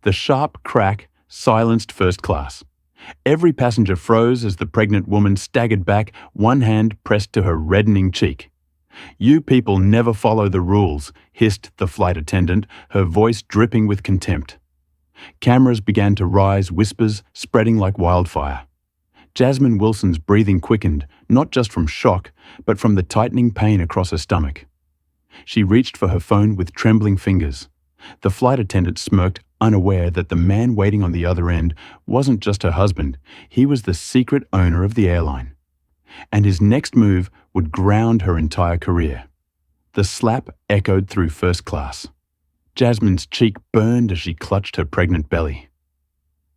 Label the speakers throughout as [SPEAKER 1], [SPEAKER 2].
[SPEAKER 1] The sharp crack silenced first class. Every passenger froze as the pregnant woman staggered back, one hand pressed to her reddening cheek. "You people never follow the rules," hissed the flight attendant, her voice dripping with contempt. Cameras began to rise, whispers spreading like wildfire. Jasmine Wilson's breathing quickened, not just from shock, but from the tightening pain across her stomach. She reached for her phone with trembling fingers. The flight attendant smirked, unaware that the man waiting on the other end wasn't just her husband, he was the secret owner of the airline. And his next move would ground her entire career. The slap echoed through first class. Jasmine's cheek burned as she clutched her pregnant belly.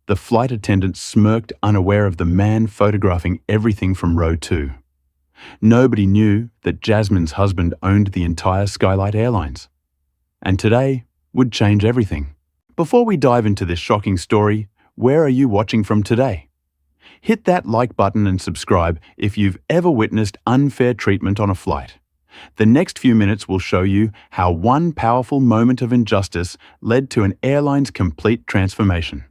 [SPEAKER 1] The flight attendant smirked, unaware of the man photographing everything from row 2. Nobody knew that Jasmine's husband owned the entire Skylight Airlines. And today would change everything. Before we dive into this shocking story, where are you watching from today? Hit that like button and subscribe if you've ever witnessed unfair treatment on a flight. The next few minutes will show you how one powerful moment of injustice led to an airline's complete transformation.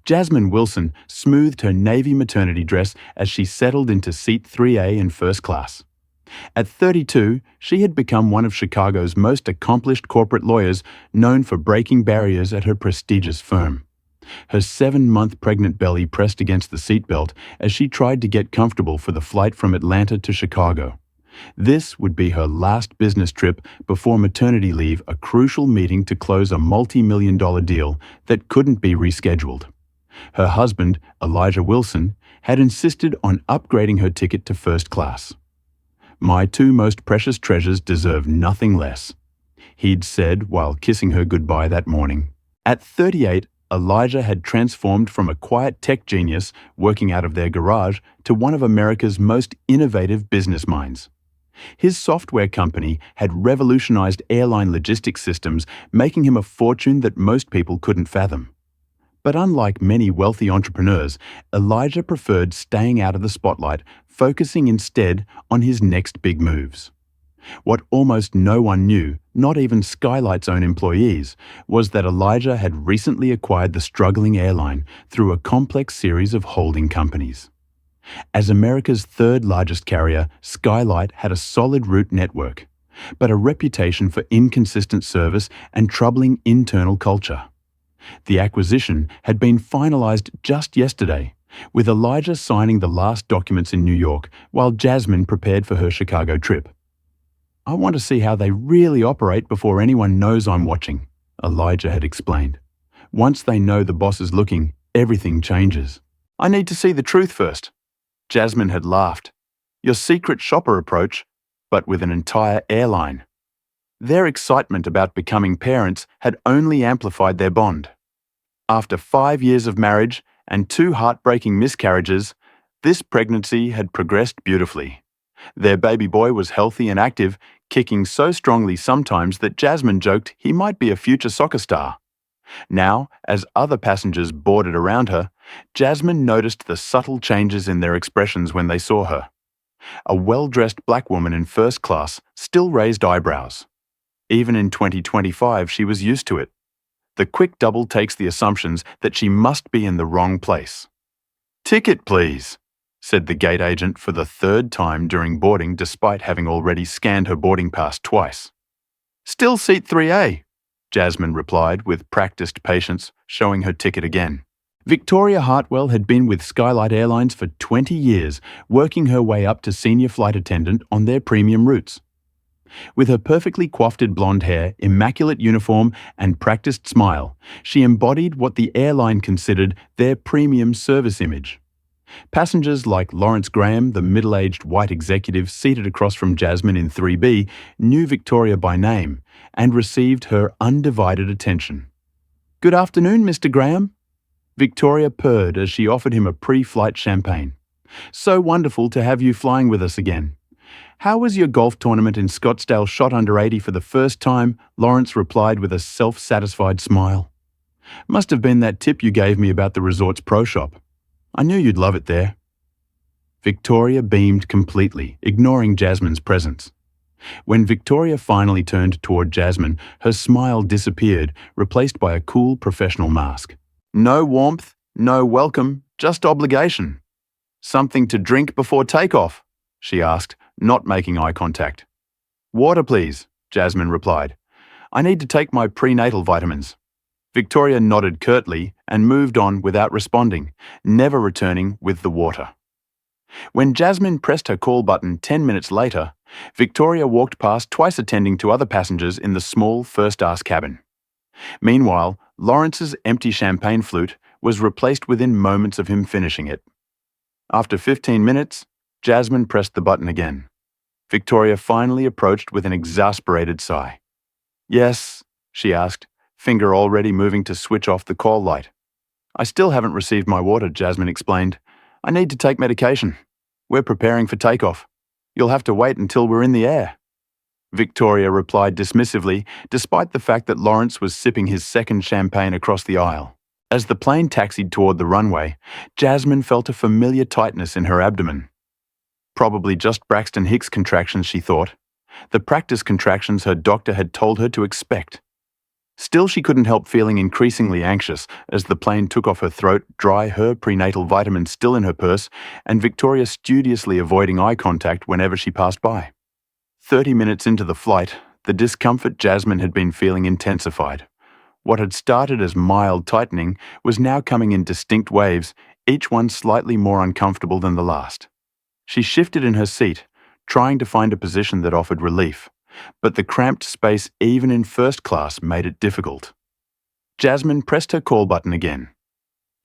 [SPEAKER 1] Jasmine Wilson smoothed her navy maternity dress as she settled into seat 3A in first class. At 32, she had become one of Chicago's most accomplished corporate lawyers, known for breaking barriers at her prestigious firm. Her 7-month pregnant belly pressed against the seatbelt as she tried to get comfortable for the flight from Atlanta to Chicago. This would be her last business trip before maternity leave, a crucial meeting to close a multi-million-dollar deal that couldn't be rescheduled. Her husband, Elijah Wilson, had insisted on upgrading her ticket to first class. "My 2 most precious treasures deserve nothing less," he'd said while kissing her goodbye that morning. At 38, Elijah had transformed from a quiet tech genius working out of their garage to one of America's most innovative business minds. His software company had revolutionized airline logistics systems, making him a fortune that most people couldn't fathom. But unlike many wealthy entrepreneurs, Elijah preferred staying out of the spotlight, focusing instead on his next big moves. What almost no one knew, not even Skylight's own employees, was that Elijah had recently acquired the struggling airline through a complex series of holding companies. As America's 3rd largest carrier, Skylight had a solid route network, but a reputation for inconsistent service and troubling internal culture. The acquisition had been finalized just yesterday, with Elijah signing the last documents in New York while Jasmine prepared for her Chicago trip. "I want to see how they really operate before anyone knows I'm watching," Elijah had explained. "Once they know the boss is looking, everything changes." "I need to see the truth first," Jasmine had laughed. "Your secret shopper approach, but with an entire airline." Their excitement about becoming parents had only amplified their bond. After 5 years of marriage and 2 heartbreaking miscarriages, this pregnancy had progressed beautifully. Their baby boy was healthy and active, kicking so strongly sometimes that Jasmine joked he might be a future soccer star. Now, as other passengers boarded around her, Jasmine noticed the subtle changes in their expressions when they saw her. A well-dressed black woman in first class still raised eyebrows. Even in 2025, she was used to it. The quick double takes the assumptions that she must be in the wrong place. "Ticket, please," said the gate agent for the 3rd time during boarding, despite having already scanned her boarding pass twice. "Still seat 3A, Jasmine replied with practiced patience, showing her ticket again. Victoria Hartwell had been with Skylight Airlines for 20 years, working her way up to senior flight attendant on their premium routes. With her perfectly coiffed blonde hair, immaculate uniform, and practiced smile, she embodied what the airline considered their premium service image. Passengers like Lawrence Graham, the middle-aged white executive seated across from Jasmine in 3B, knew Victoria by name and received her undivided attention. "Good afternoon, Mr. Graham." Victoria purred as she offered him a pre-flight champagne. "So wonderful to have you flying with us again." "How was your golf tournament in Scottsdale shot under 80 for the first time?" Lawrence replied with a self-satisfied smile. "Must have been that tip you gave me about the resort's pro shop. I knew you'd love it there." Victoria beamed completely, ignoring Jasmine's presence. When Victoria finally turned toward Jasmine, her smile disappeared, replaced by a cool professional mask. No warmth, no welcome, just obligation. Something to drink before takeoff? She asked, not making eye contact. Water, please, Jasmine replied. I need to take my prenatal vitamins. Victoria nodded curtly and moved on without responding, never returning with the water. When Jasmine pressed her call button 10 minutes later, Victoria walked past twice attending to other passengers in the small first-class cabin. Meanwhile, Lawrence's empty champagne flute was replaced within moments of him finishing it. After 15 minutes, Jasmine pressed the button again. Victoria finally approached with an exasperated sigh. Yes, she asked, finger already moving to switch off the call light. I still haven't received my water, Jasmine explained. I need to take medication. We're preparing for takeoff. You'll have to wait until we're in the air. Victoria replied dismissively, despite the fact that Lawrence was sipping his second champagne across the aisle. As the plane taxied toward the runway, Jasmine felt a familiar tightness in her abdomen. Probably just Braxton Hicks contractions, she thought. The practice contractions her doctor had told her to expect. Still, she couldn't help feeling increasingly anxious as the plane took off her throat, dry her prenatal vitamins still in her purse, and Victoria studiously avoiding eye contact whenever she passed by. 30 minutes into the flight, the discomfort Jasmine had been feeling intensified. What had started as mild tightening was now coming in distinct waves, each one slightly more uncomfortable than the last. She shifted in her seat, trying to find a position that offered relief, but the cramped space even in first class made it difficult. Jasmine pressed her call button again.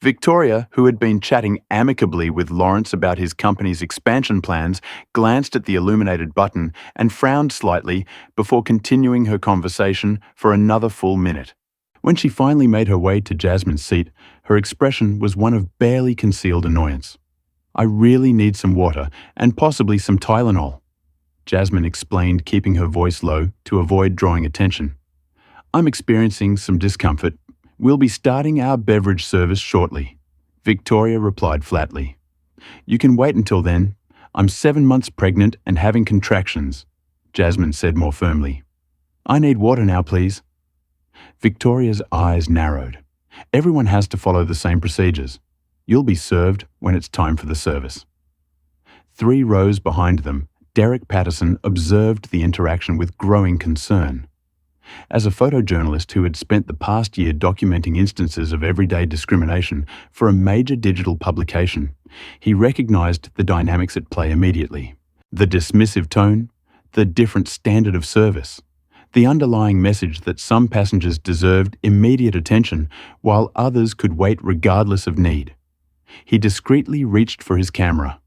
[SPEAKER 1] Victoria, who had been chatting amicably with Lawrence about his company's expansion plans, glanced at the illuminated button and frowned slightly before continuing her conversation for another full minute. When she finally made her way to Jasmine's seat, her expression was one of barely concealed annoyance. I really need some water and possibly some Tylenol, Jasmine explained, keeping her voice low to avoid drawing attention. I'm experiencing some discomfort. We'll be starting our beverage service shortly, Victoria replied flatly. You can wait until then. I'm 7 months pregnant and having contractions, Jasmine said more firmly. I need water now, please. Victoria's eyes narrowed. Everyone has to follow the same procedures. You'll be served when it's time for the service. 3 rows behind them, Derek Patterson observed the interaction with growing concern. As a photojournalist who had spent the past year documenting instances of everyday discrimination for a major digital publication, he recognized the dynamics at play immediately. The dismissive tone, the different standard of service, the underlying message that some passengers deserved immediate attention while others could wait regardless of need. He discreetly reached for his camera.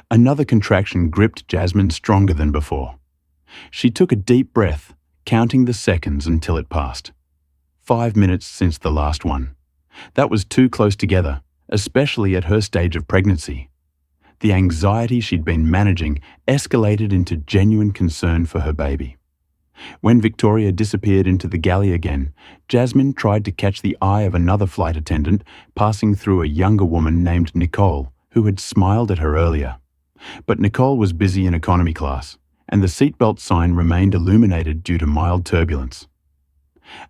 [SPEAKER 1] Another contraction gripped Jasmine stronger than before. She took a deep breath, counting the seconds until it passed. 5 minutes since the last one. That was too close together, especially at her stage of pregnancy. The anxiety she'd been managing escalated into genuine concern for her baby. When Victoria disappeared into the galley again, Jasmine tried to catch the eye of another flight attendant passing through a younger woman named Nicole, who had smiled at her earlier. But Nicole was busy in economy class, and the seatbelt sign remained illuminated due to mild turbulence.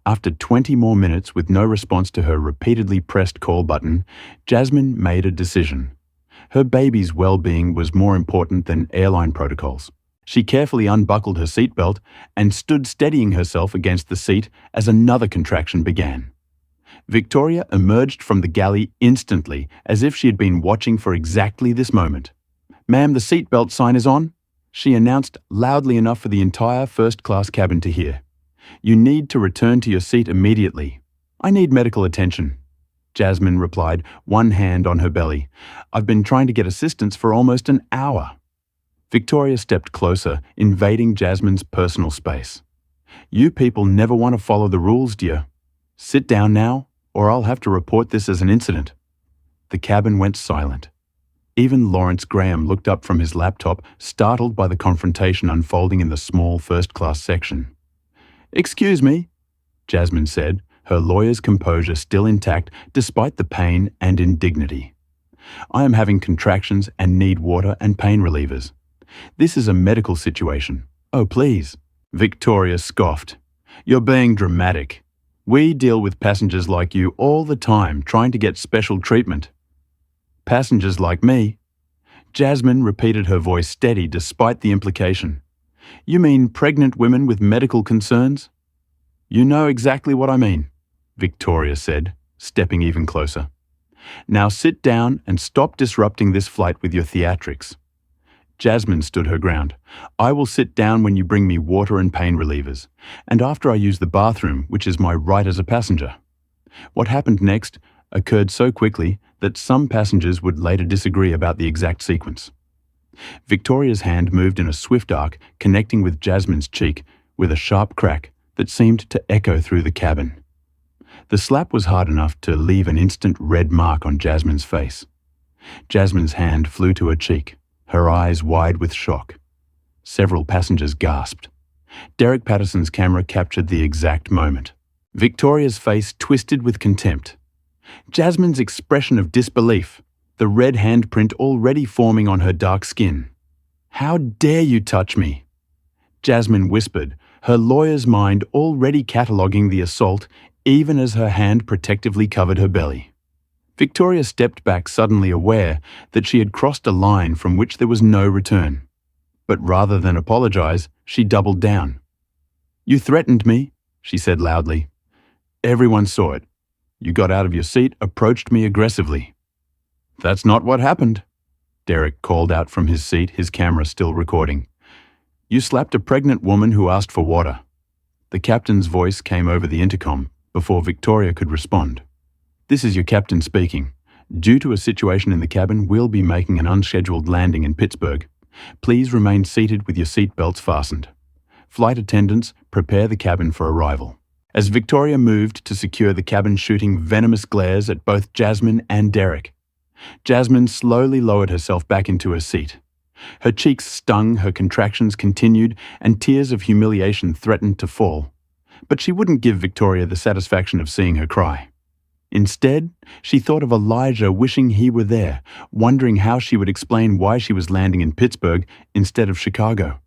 [SPEAKER 1] After 20 more minutes with no response to her repeatedly pressed call button, Jasmine made a decision. Her baby's well-being was more important than airline protocols. She carefully unbuckled her seatbelt and stood steadying herself against the seat as another contraction began. Victoria emerged from the galley instantly, as if she had been watching for exactly this moment. "Ma'am, the seatbelt sign is on," she announced loudly enough for the entire first-class cabin to hear. "You need to return to your seat immediately." "I need medical attention," Jasmine replied, one hand on her belly. "I've been trying to get assistance for almost an hour." Victoria stepped closer, invading Jasmine's personal space. "You people never want to follow the rules, dear. Sit down now, or I'll have to report this as an incident." The cabin went silent. Even Lawrence Graham looked up from his laptop, startled by the confrontation unfolding in the small first-class section. "Excuse me," Jasmine said, her lawyer's composure still intact despite the pain and indignity. "I am having contractions and need water and pain relievers. This is a medical situation. Oh, please. Victoria scoffed. You're being dramatic. We deal with passengers like you all the time trying to get special treatment. Passengers like me? Jasmine repeated, her voice steady despite the implication. You mean pregnant women with medical concerns? You know exactly what I mean, Victoria said, stepping even closer. Now sit down and stop disrupting this flight with your theatrics. Jasmine stood her ground. I will sit down when you bring me water and pain relievers, and after I use the bathroom, which is my right as a passenger. What happened next occurred so quickly that some passengers would later disagree about the exact sequence. Victoria's hand moved in a swift arc, connecting with Jasmine's cheek with a sharp crack that seemed to echo through the cabin. The slap was hard enough to leave an instant red mark on Jasmine's face. Jasmine's hand flew to her cheek, her eyes wide with shock. Several passengers gasped. Derek Patterson's camera captured the exact moment. Victoria's face twisted with contempt. Jasmine's expression of disbelief, the red handprint already forming on her dark skin. How dare you touch me? Jasmine whispered, her lawyer's mind already cataloguing the assault even as her hand protectively covered her belly. Victoria stepped back, suddenly aware that she had crossed a line from which there was no return. But rather than apologize, she doubled down. You threatened me, she said loudly. Everyone saw it. You got out of your seat, approached me aggressively. That's not what happened, Derek called out from his seat, his camera still recording. You slapped a pregnant woman who asked for water. The captain's voice came over the intercom before Victoria could respond. This is your captain speaking. Due to a situation in the cabin, we'll be making an unscheduled landing in Pittsburgh. Please remain seated with your seat belts fastened. Flight attendants, prepare the cabin for arrival. As Victoria moved to secure the cabin, shooting venomous glares at both Jasmine and Derek, Jasmine slowly lowered herself back into her seat. Her cheeks stung, her contractions continued, and tears of humiliation threatened to fall. But she wouldn't give Victoria the satisfaction of seeing her cry. Instead, she thought of Elijah wishing he were there, wondering how she would explain why she was landing in Pittsburgh instead of Chicago.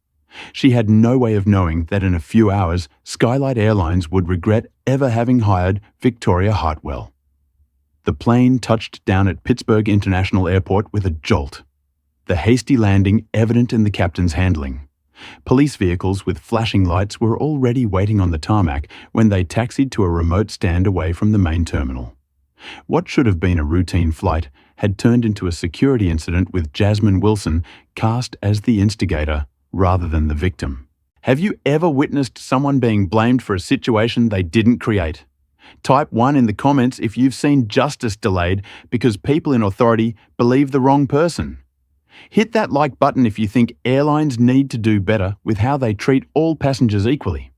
[SPEAKER 1] She had no way of knowing that in a few hours, Skylight Airlines would regret ever having hired Victoria Hartwell. The plane touched down at Pittsburgh International Airport with a jolt, the hasty landing evident in the captain's handling. Police vehicles with flashing lights were already waiting on the tarmac when they taxied to a remote stand away from the main terminal. What should have been a routine flight had turned into a security incident with Jasmine Wilson cast as the instigator rather than the victim. Have you ever witnessed someone being blamed for a situation they didn't create? Type 1 in the comments if you've seen justice delayed because people in authority believe the wrong person. Hit that like button if you think airlines need to do better with how they treat all passengers equally.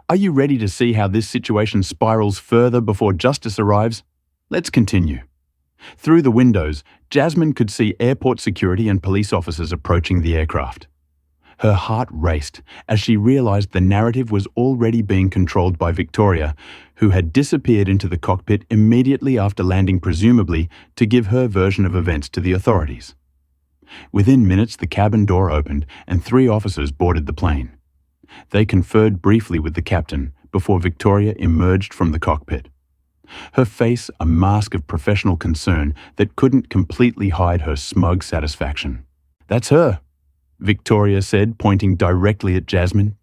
[SPEAKER 1] Are you ready to see how this situation spirals further before justice arrives? Let's continue. Through the windows, Jasmine could see airport security and police officers approaching the aircraft. Her heart raced as she realized the narrative was already being controlled by Victoria, who had disappeared into the cockpit immediately after landing, presumably to give her version of events to the authorities. Within minutes, the cabin door opened and 3 officers boarded the plane. They conferred briefly with the captain before Victoria emerged from the cockpit. Her face a mask of professional concern that couldn't completely hide her smug satisfaction. That's her, Victoria said, pointing directly at Jasmine.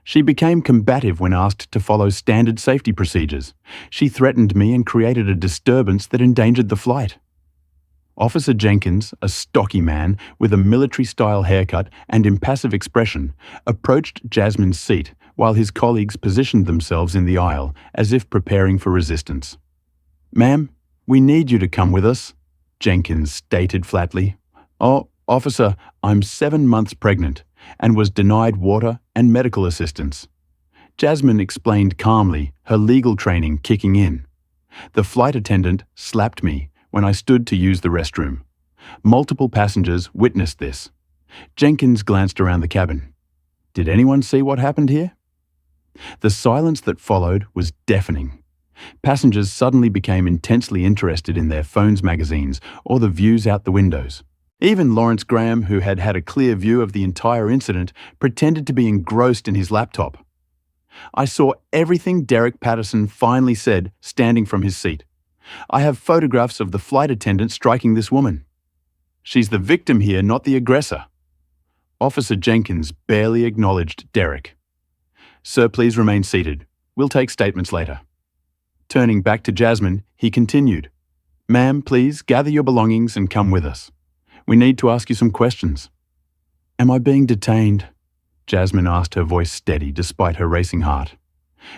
[SPEAKER 1] She became combative when asked to follow standard safety procedures. She threatened me and created a disturbance that endangered the flight. Officer Jenkins, a stocky man with a military-style haircut and impassive expression, approached Jasmine's seat while his colleagues positioned themselves in the aisle as if preparing for resistance. "Ma'am, we need you to come with us," Jenkins stated flatly. "Oh, officer, I'm 7 months pregnant and was denied water and medical assistance." Jasmine explained calmly, her legal training kicking in. "The flight attendant slapped me when I stood to use the restroom. Multiple passengers witnessed this." Jenkins glanced around the cabin. "Did anyone see what happened here?" The silence that followed was deafening. Passengers suddenly became intensely interested in their phones, magazines, or the views out the windows. Even Lawrence Graham, who had had a clear view of the entire incident, pretended to be engrossed in his laptop. I saw everything Derek Patterson finally said, standing from his seat. I have photographs of the flight attendant striking this woman. She's the victim here, not the aggressor. Officer Jenkins barely acknowledged Derek. Sir, please remain seated. We'll take statements later. Turning back to Jasmine, he continued. Ma'am, please gather your belongings and come with us. We need to ask you some questions. Am I being detained? Jasmine asked, her voice steady despite her racing heart.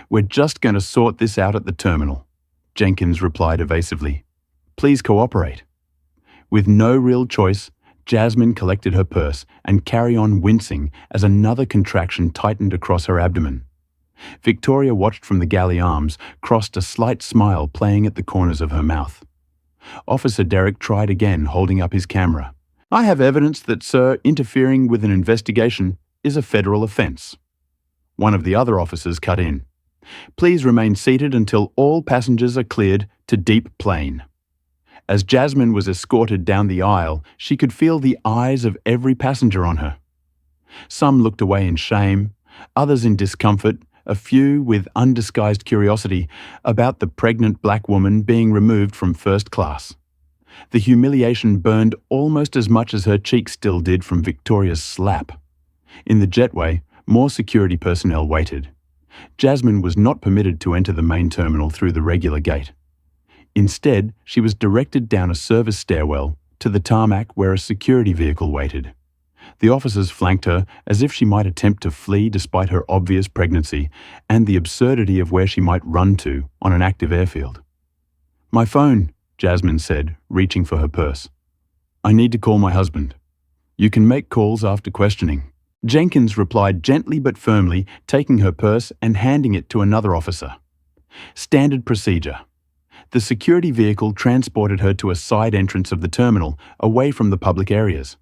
[SPEAKER 1] We're just going to sort this out at the terminal, Jenkins replied evasively. Please cooperate. With no real choice, Jasmine collected her purse and carried on wincing as another contraction tightened across her abdomen. Victoria watched from the galley arms, crossed a slight smile playing at the corners of her mouth. Officer Derek tried again, holding up his camera. I have evidence that, sir, interfering with an investigation is a federal offence. One of the other officers cut in. Please remain seated until all passengers are cleared to deep plane. As Jasmine was escorted down the aisle, she could feel the eyes of every passenger on her. Some looked away in shame, others in discomfort, a few with undisguised curiosity about the pregnant black woman being removed from first class. The humiliation burned almost as much as her cheeks still did from Victoria's slap. In the jetway, more security personnel waited. Jasmine was not permitted to enter the main terminal through the regular gate. Instead, she was directed down a service stairwell to the tarmac where a security vehicle waited. The officers flanked her as if she might attempt to flee despite her obvious pregnancy and the absurdity of where she might run to on an active airfield. My phone, Jasmine said, reaching for her purse. I need to call my husband. You can make calls after questioning. Jenkins replied gently but firmly, taking her purse and handing it to another officer. Standard procedure. The security vehicle transported her to a side entrance of the terminal, away from the public areas.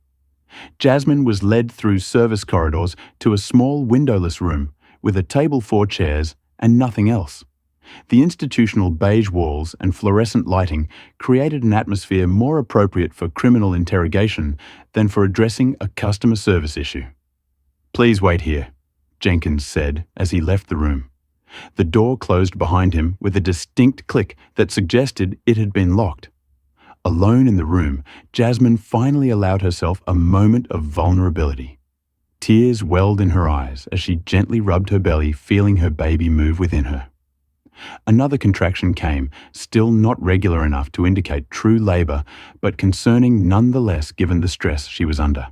[SPEAKER 1] Jasmine was led through service corridors to a small windowless room with a table, 4 chairs, and nothing else. The institutional beige walls and fluorescent lighting created an atmosphere more appropriate for criminal interrogation than for addressing a customer service issue. Please wait here, Jenkins said as he left the room. The door closed behind him with a distinct click that suggested it had been locked. Alone in the room, Jasmine finally allowed herself a moment of vulnerability. Tears welled in her eyes as she gently rubbed her belly, feeling her baby move within her. Another contraction came, still not regular enough to indicate true labor, but concerning nonetheless given the stress she was under.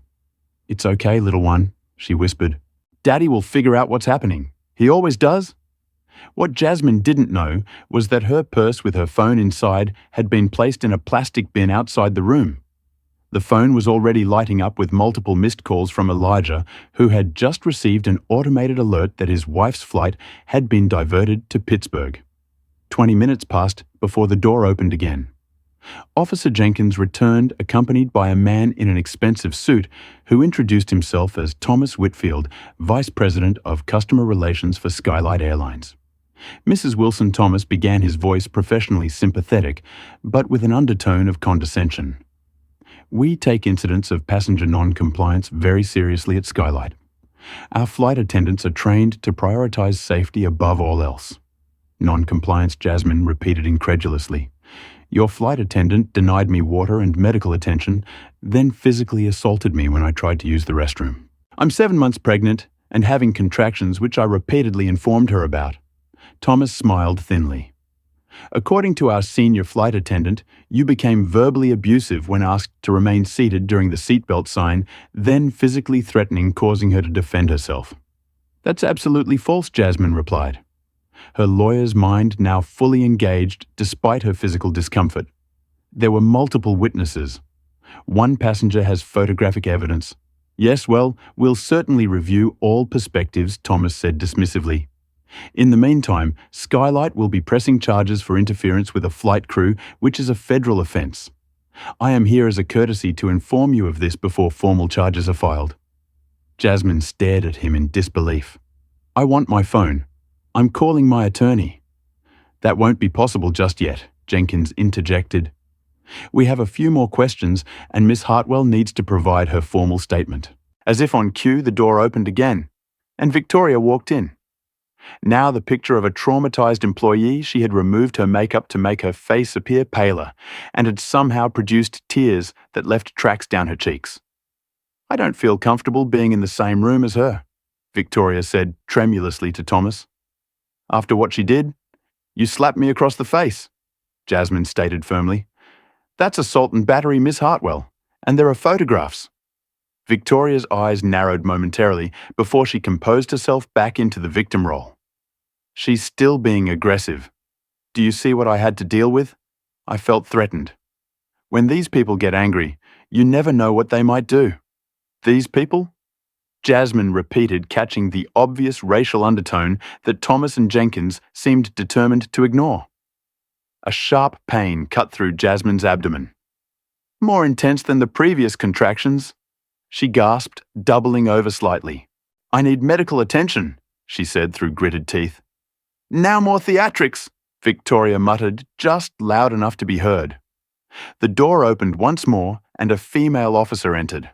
[SPEAKER 1] It's okay, little one, she whispered. Daddy will figure out what's happening. He always does. What Jasmine didn't know was that her purse with her phone inside had been placed in a plastic bin outside the room. The phone was already lighting up with multiple missed calls from Elijah, who had just received an automated alert that his wife's flight had been diverted to Pittsburgh. 20 minutes passed before the door opened again. Officer Jenkins returned accompanied by a man in an expensive suit who introduced himself as Thomas Whitfield, Vice President of Customer Relations for Skylight Airlines. Mrs. Wilson Thomas began his voice professionally sympathetic, but with an undertone of condescension. We take incidents of passenger non-compliance very seriously at Skylight. Our flight attendants are trained to prioritize safety above all else. Non-compliance, Jasmine repeated incredulously. Your flight attendant denied me water and medical attention, then physically assaulted me when I tried to use the restroom. I'm 7 months pregnant and having contractions which I repeatedly informed her about. Thomas smiled thinly. According to our senior flight attendant, you became verbally abusive when asked to remain seated during the seatbelt sign, then physically threatening, causing her to defend herself. That's absolutely false, Jasmine replied. Her lawyer's mind now fully engaged despite her physical discomfort. There were multiple witnesses. One passenger has photographic evidence. Yes, well, we'll certainly review all perspectives, Thomas said dismissively. In the meantime, Skylight will be pressing charges for interference with a flight crew, which is a federal offence. I am here as a courtesy to inform you of this before formal charges are filed. Jasmine stared at him in disbelief. I want my phone. I'm calling my attorney. That won't be possible just yet, Jenkins interjected. We have a few more questions, and Miss Hartwell needs to provide her formal statement. As if on cue, the door opened again, and Victoria walked in. Now the picture of a traumatized employee, she had removed her makeup to make her face appear paler, and had somehow produced tears that left tracks down her cheeks. "I don't feel comfortable being in the same room as her," Victoria said tremulously to Thomas. "After what she did, you slapped me across the face," Jasmine stated firmly. "That's assault and battery, Miss Hartwell, and there are photographs." Victoria's eyes narrowed momentarily before she composed herself back into the victim role. "She's still being aggressive. Do you see what I had to deal with? I felt threatened. When these people get angry, you never know what they might do." "These people?" Jasmine repeated, catching the obvious racial undertone that Thomas and Jenkins seemed determined to ignore. A sharp pain cut through Jasmine's abdomen. "More intense than the previous contractions," she gasped, doubling over slightly. "I need medical attention," she said through gritted teeth. "Now more theatrics," Victoria muttered, just loud enough to be heard. The door opened once more, and a female officer entered.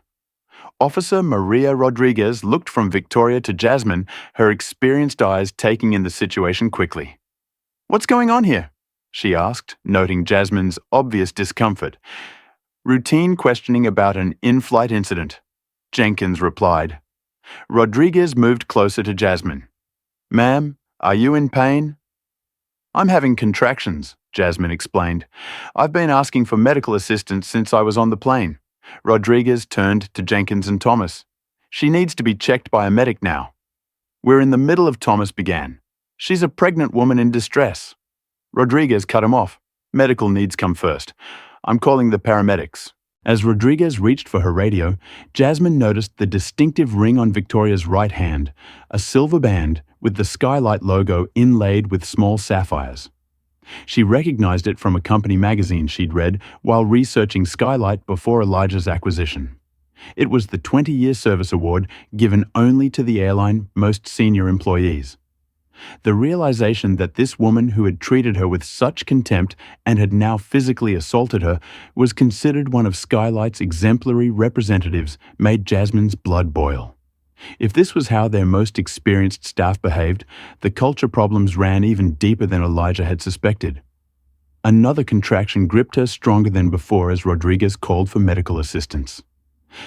[SPEAKER 1] Officer Maria Rodriguez looked from Victoria to Jasmine, her experienced eyes taking in the situation quickly. "What's going on here?" she asked, noting Jasmine's obvious discomfort. "Routine questioning about an in-flight incident," Jenkins replied. Rodriguez moved closer to Jasmine. "Ma'am, are you in pain?" "I'm having contractions," Jasmine explained. "I've been asking for medical assistance since I was on the plane." Rodriguez turned to Jenkins and Thomas. "She needs to be checked by a medic now." "We're in the middle of," Thomas began. "She's a pregnant woman in distress." Rodriguez cut him off. "Medical needs come first. I'm calling the paramedics." As Rodriguez reached for her radio, Jasmine noticed the distinctive ring on Victoria's right hand, a silver band with the Skylight logo inlaid with small sapphires. She recognized it from a company magazine she'd read while researching Skylight before Elijah's acquisition. It was the 20-year service award given only to the airline most senior employees. The realization that this woman who had treated her with such contempt and had now physically assaulted her was considered one of Skylight's exemplary representatives made Jasmine's blood boil. If this was how their most experienced staff behaved, the culture problems ran even deeper than Elijah had suspected. Another contraction gripped her stronger than before as Rodriguez called for medical assistance.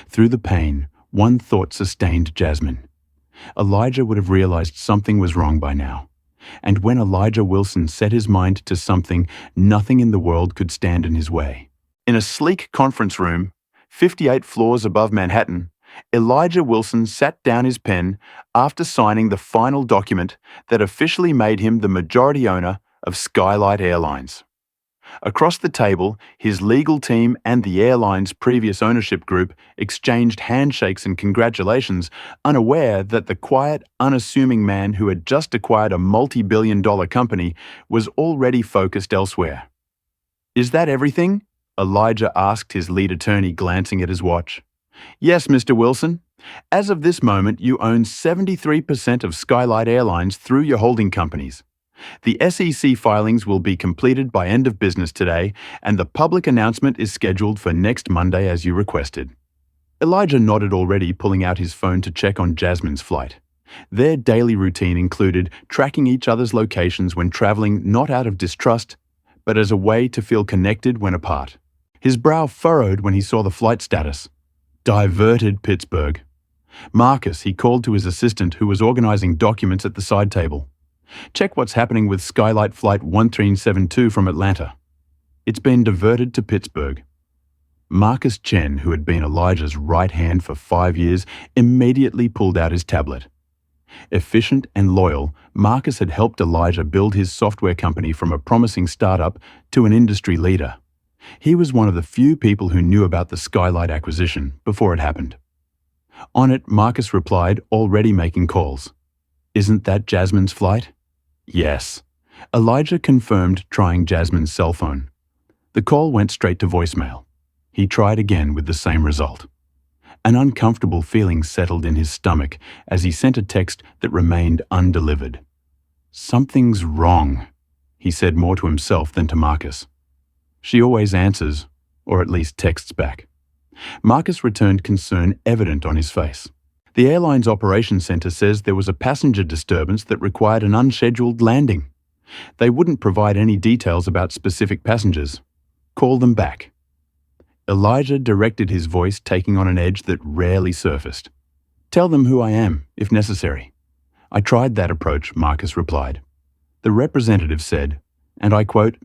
[SPEAKER 1] Through the pain, one thought sustained Jasmine. Elijah would have realized something was wrong by now. And when Elijah Wilson set his mind to something, nothing in the world could stand in his way. In a sleek conference room, 58 floors above Manhattan, Elijah Wilson sat down his pen after signing the final document that officially made him the majority owner of Skylight Airlines. Across the table, his legal team and the airline's previous ownership group exchanged handshakes and congratulations, unaware that the quiet, unassuming man who had just acquired a multi-billion-dollar company was already focused elsewhere. "Is that everything?" Elijah asked his lead attorney, glancing at his watch. "Yes, Mr. Wilson. As of this moment, you own 73% of Skylight Airlines through your holding companies. The SEC filings will be completed by end of business today, and the public announcement is scheduled for next Monday as you requested." Elijah nodded already, pulling out his phone to check on Jasmine's flight. Their daily routine included tracking each other's locations when traveling not out of distrust, but as a way to feel connected when apart. His brow furrowed when he saw the flight status. Diverted Pittsburgh. Marcus, he called to his assistant who was organizing documents at the side table. "Check what's happening with Skylight Flight 1372 from Atlanta. It's been diverted to Pittsburgh." Marcus Chen, who had been Elijah's right hand for 5 years, immediately pulled out his tablet. Efficient and loyal, Marcus had helped Elijah build his software company from a promising startup to an industry leader. He was one of the few people who knew about the Skylight acquisition before it happened. On it, Marcus replied, already making calls. "Isn't that Jasmine's flight?" "Yes." Elijah confirmed, trying Jasmine's cell phone. The call went straight to voicemail. He tried again with the same result. An uncomfortable feeling settled in his stomach as he sent a text that remained undelivered. "Something's wrong," he said more to himself than to Marcus. "She always answers, or at least texts back. Marcus returned concern evident on his face. The airline's operations center says there was a passenger disturbance that required an unscheduled landing. They wouldn't provide any details about specific passengers. Call them back. Elijah directed his voice, taking on an edge that rarely surfaced. Tell them who I am, if necessary. I tried that approach, Marcus replied. The representative said, and I quote,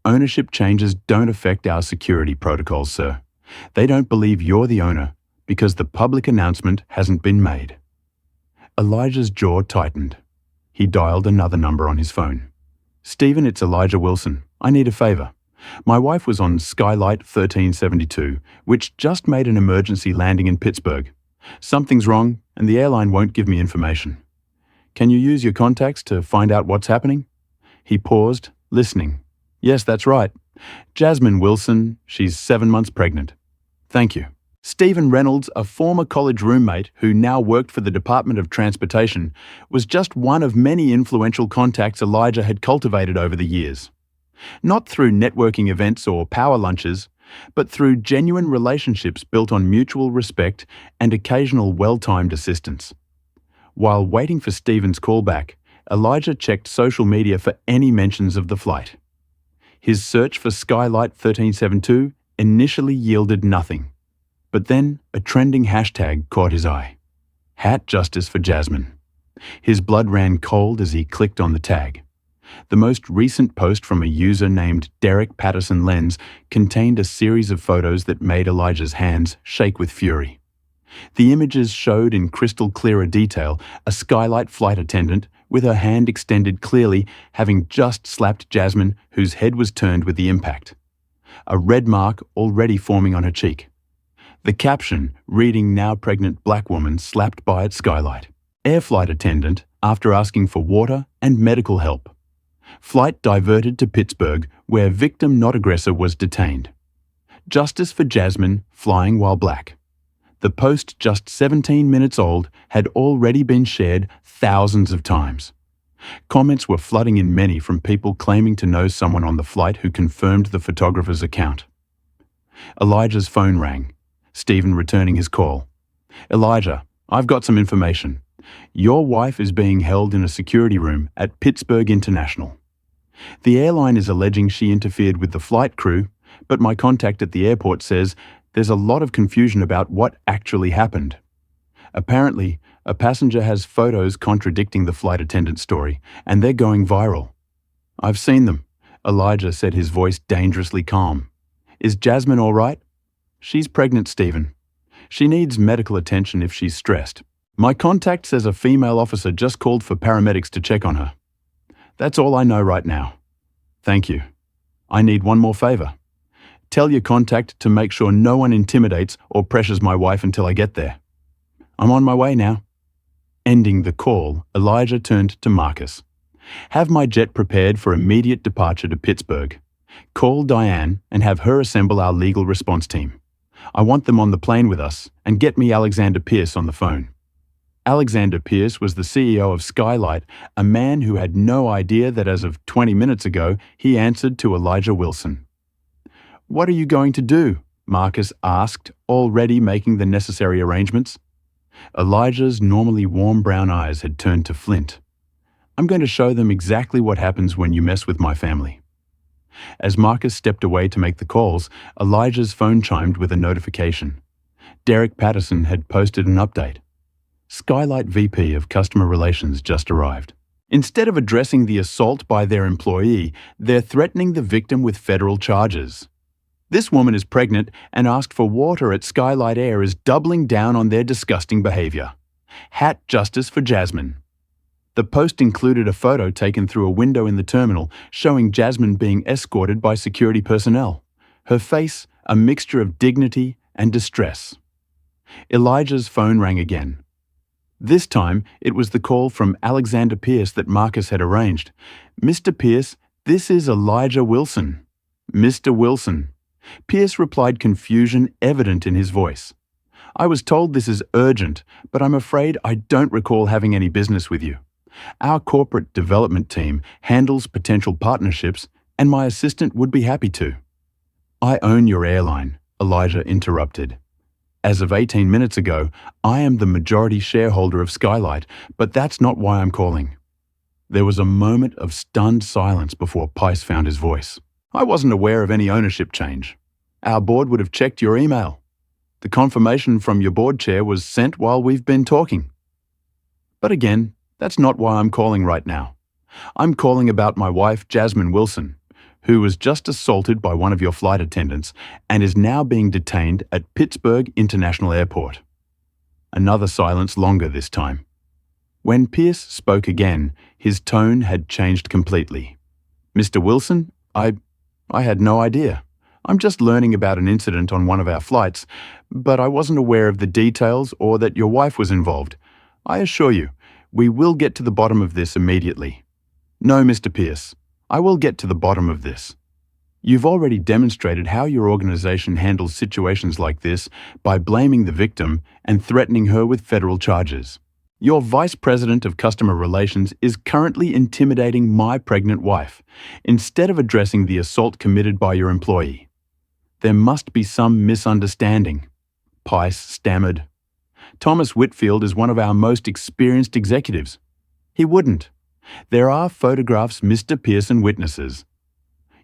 [SPEAKER 1] "Ownership changes don't affect our security protocols, sir. They don't believe you're the owner because the public announcement hasn't been made." Elijah's jaw tightened. He dialed another number on his phone. "Stephen, it's Elijah Wilson. I need a favor. My wife was on Skylight 1372, which just made an emergency landing in Pittsburgh. Something's wrong, and the airline won't give me information. Can you use your contacts to find out what's happening?" He paused, listening. "Yes, that's right. Jasmine Wilson, she's 7 months pregnant." "Thank you." Stephen Reynolds, a former college roommate who now worked for the Department of Transportation, was just one of many influential contacts Elijah had cultivated over the years. Not through networking events or power lunches, but through genuine relationships built on mutual respect and occasional well-timed assistance. While waiting for Stephen's callback, Elijah checked social media for any mentions of the flight. His search for Skylight 1372 initially yielded nothing. But then a trending hashtag caught his eye. Hat Justice for Jasmine. His blood ran cold as he clicked on the tag. The most recent post from a user named Derek Patterson Lenz contained a series of photos that made Elijah's hands shake with fury. The images showed in crystal clearer detail a Skylight flight attendant with her hand extended clearly, having just slapped Jasmine, whose head was turned with the impact. A red mark already forming on her cheek. The caption, reading "Now pregnant black woman slapped by at Skylight. Air flight attendant after asking for water and medical help. Flight diverted to Pittsburgh, where victim not aggressor was detained. Justice for Jasmine flying while black." The post, just 17 minutes old, had already been shared thousands of times. Comments were flooding in, many from people claiming to know someone on the flight who confirmed the photographer's account. Elijah's phone rang. Stephen returning his call. "Elijah, I've got some information. Your wife is being held in a security room at Pittsburgh International. The airline is alleging she interfered with the flight crew, but my contact at the airport says there's a lot of confusion about what actually happened. Apparently, a passenger has photos contradicting the flight attendant's story, and they're going viral." "I've seen them," Elijah said, his voice dangerously calm. "Is Jasmine all right?" "She's pregnant, Stephen. She needs medical attention if she's stressed. My contact says a female officer just called for paramedics to check on her. That's all I know right now. Thank you. I need one more favor. Tell your contact to make sure no one intimidates or pressures my wife until I get there. I'm on my way now." Ending the call, Elijah turned to Marcus. "Have my jet prepared for immediate departure to Pittsburgh. Call Diane and have her assemble our legal response team. I want them on the plane with us, and get me Alexander Pierce on the phone." Alexander Pierce was the CEO of Skylight, a man who had no idea that as of 20 minutes ago, he answered to Elijah Wilson. "What are you going to do?" Marcus asked, already making the necessary arrangements. Elijah's normally warm brown eyes had turned to flint. "I'm going to show them exactly what happens when you mess with my family." As Marcus stepped away to make the calls, Elijah's phone chimed with a notification. Derek Patterson had posted an update. Skylight VP of Customer Relations just arrived. Instead of addressing the assault by their employee, they're threatening the victim with federal charges. This woman is pregnant and asked for water at Skylight Air is doubling down on their disgusting behavior. Hat Justice for Jasmine. The post included a photo taken through a window in the terminal showing Jasmine being escorted by security personnel. Her face, a mixture of dignity and distress. Elijah's phone rang again. This time, it was the call from Alexander Pierce that Marcus had arranged. "Mr. Pierce, this is Elijah Wilson." "Mr. Wilson." Pierce replied, confusion evident in his voice. "I was told this is urgent, but I'm afraid I don't recall having any business with you. Our corporate development team handles potential partnerships, and my assistant would be happy to." I own your airline, Elijah interrupted. As of 18 minutes ago, I am the majority shareholder of Skylight, but that's not why I'm calling. There was a moment of stunned silence before Pice found his voice. I wasn't aware of any ownership change. Our board would have checked your email. The confirmation from your board chair was sent while we've been talking. But again, that's not why I'm calling right now. I'm calling about my wife, Jasmine Wilson, who was just assaulted by one of your flight attendants and is now being detained at Pittsburgh International Airport. Another silence, longer this time. When Pierce spoke again, his tone had changed completely. Mr. Wilson, I had no idea. I'm just learning about an incident on one of our flights, but I wasn't aware of the details or that your wife was involved. I assure you, we will get to the bottom of this immediately. No, Mr. Pierce, I will get to the bottom of this. You've already demonstrated how your organization handles situations like this by blaming the victim and threatening her with federal charges. Your Vice President of Customer Relations is currently intimidating my pregnant wife, instead of addressing the assault committed by your employee. There must be some misunderstanding. Pice stammered. Thomas Whitfield is one of our most experienced executives. He wouldn't. There are photographs Mr. Pearson witnesses.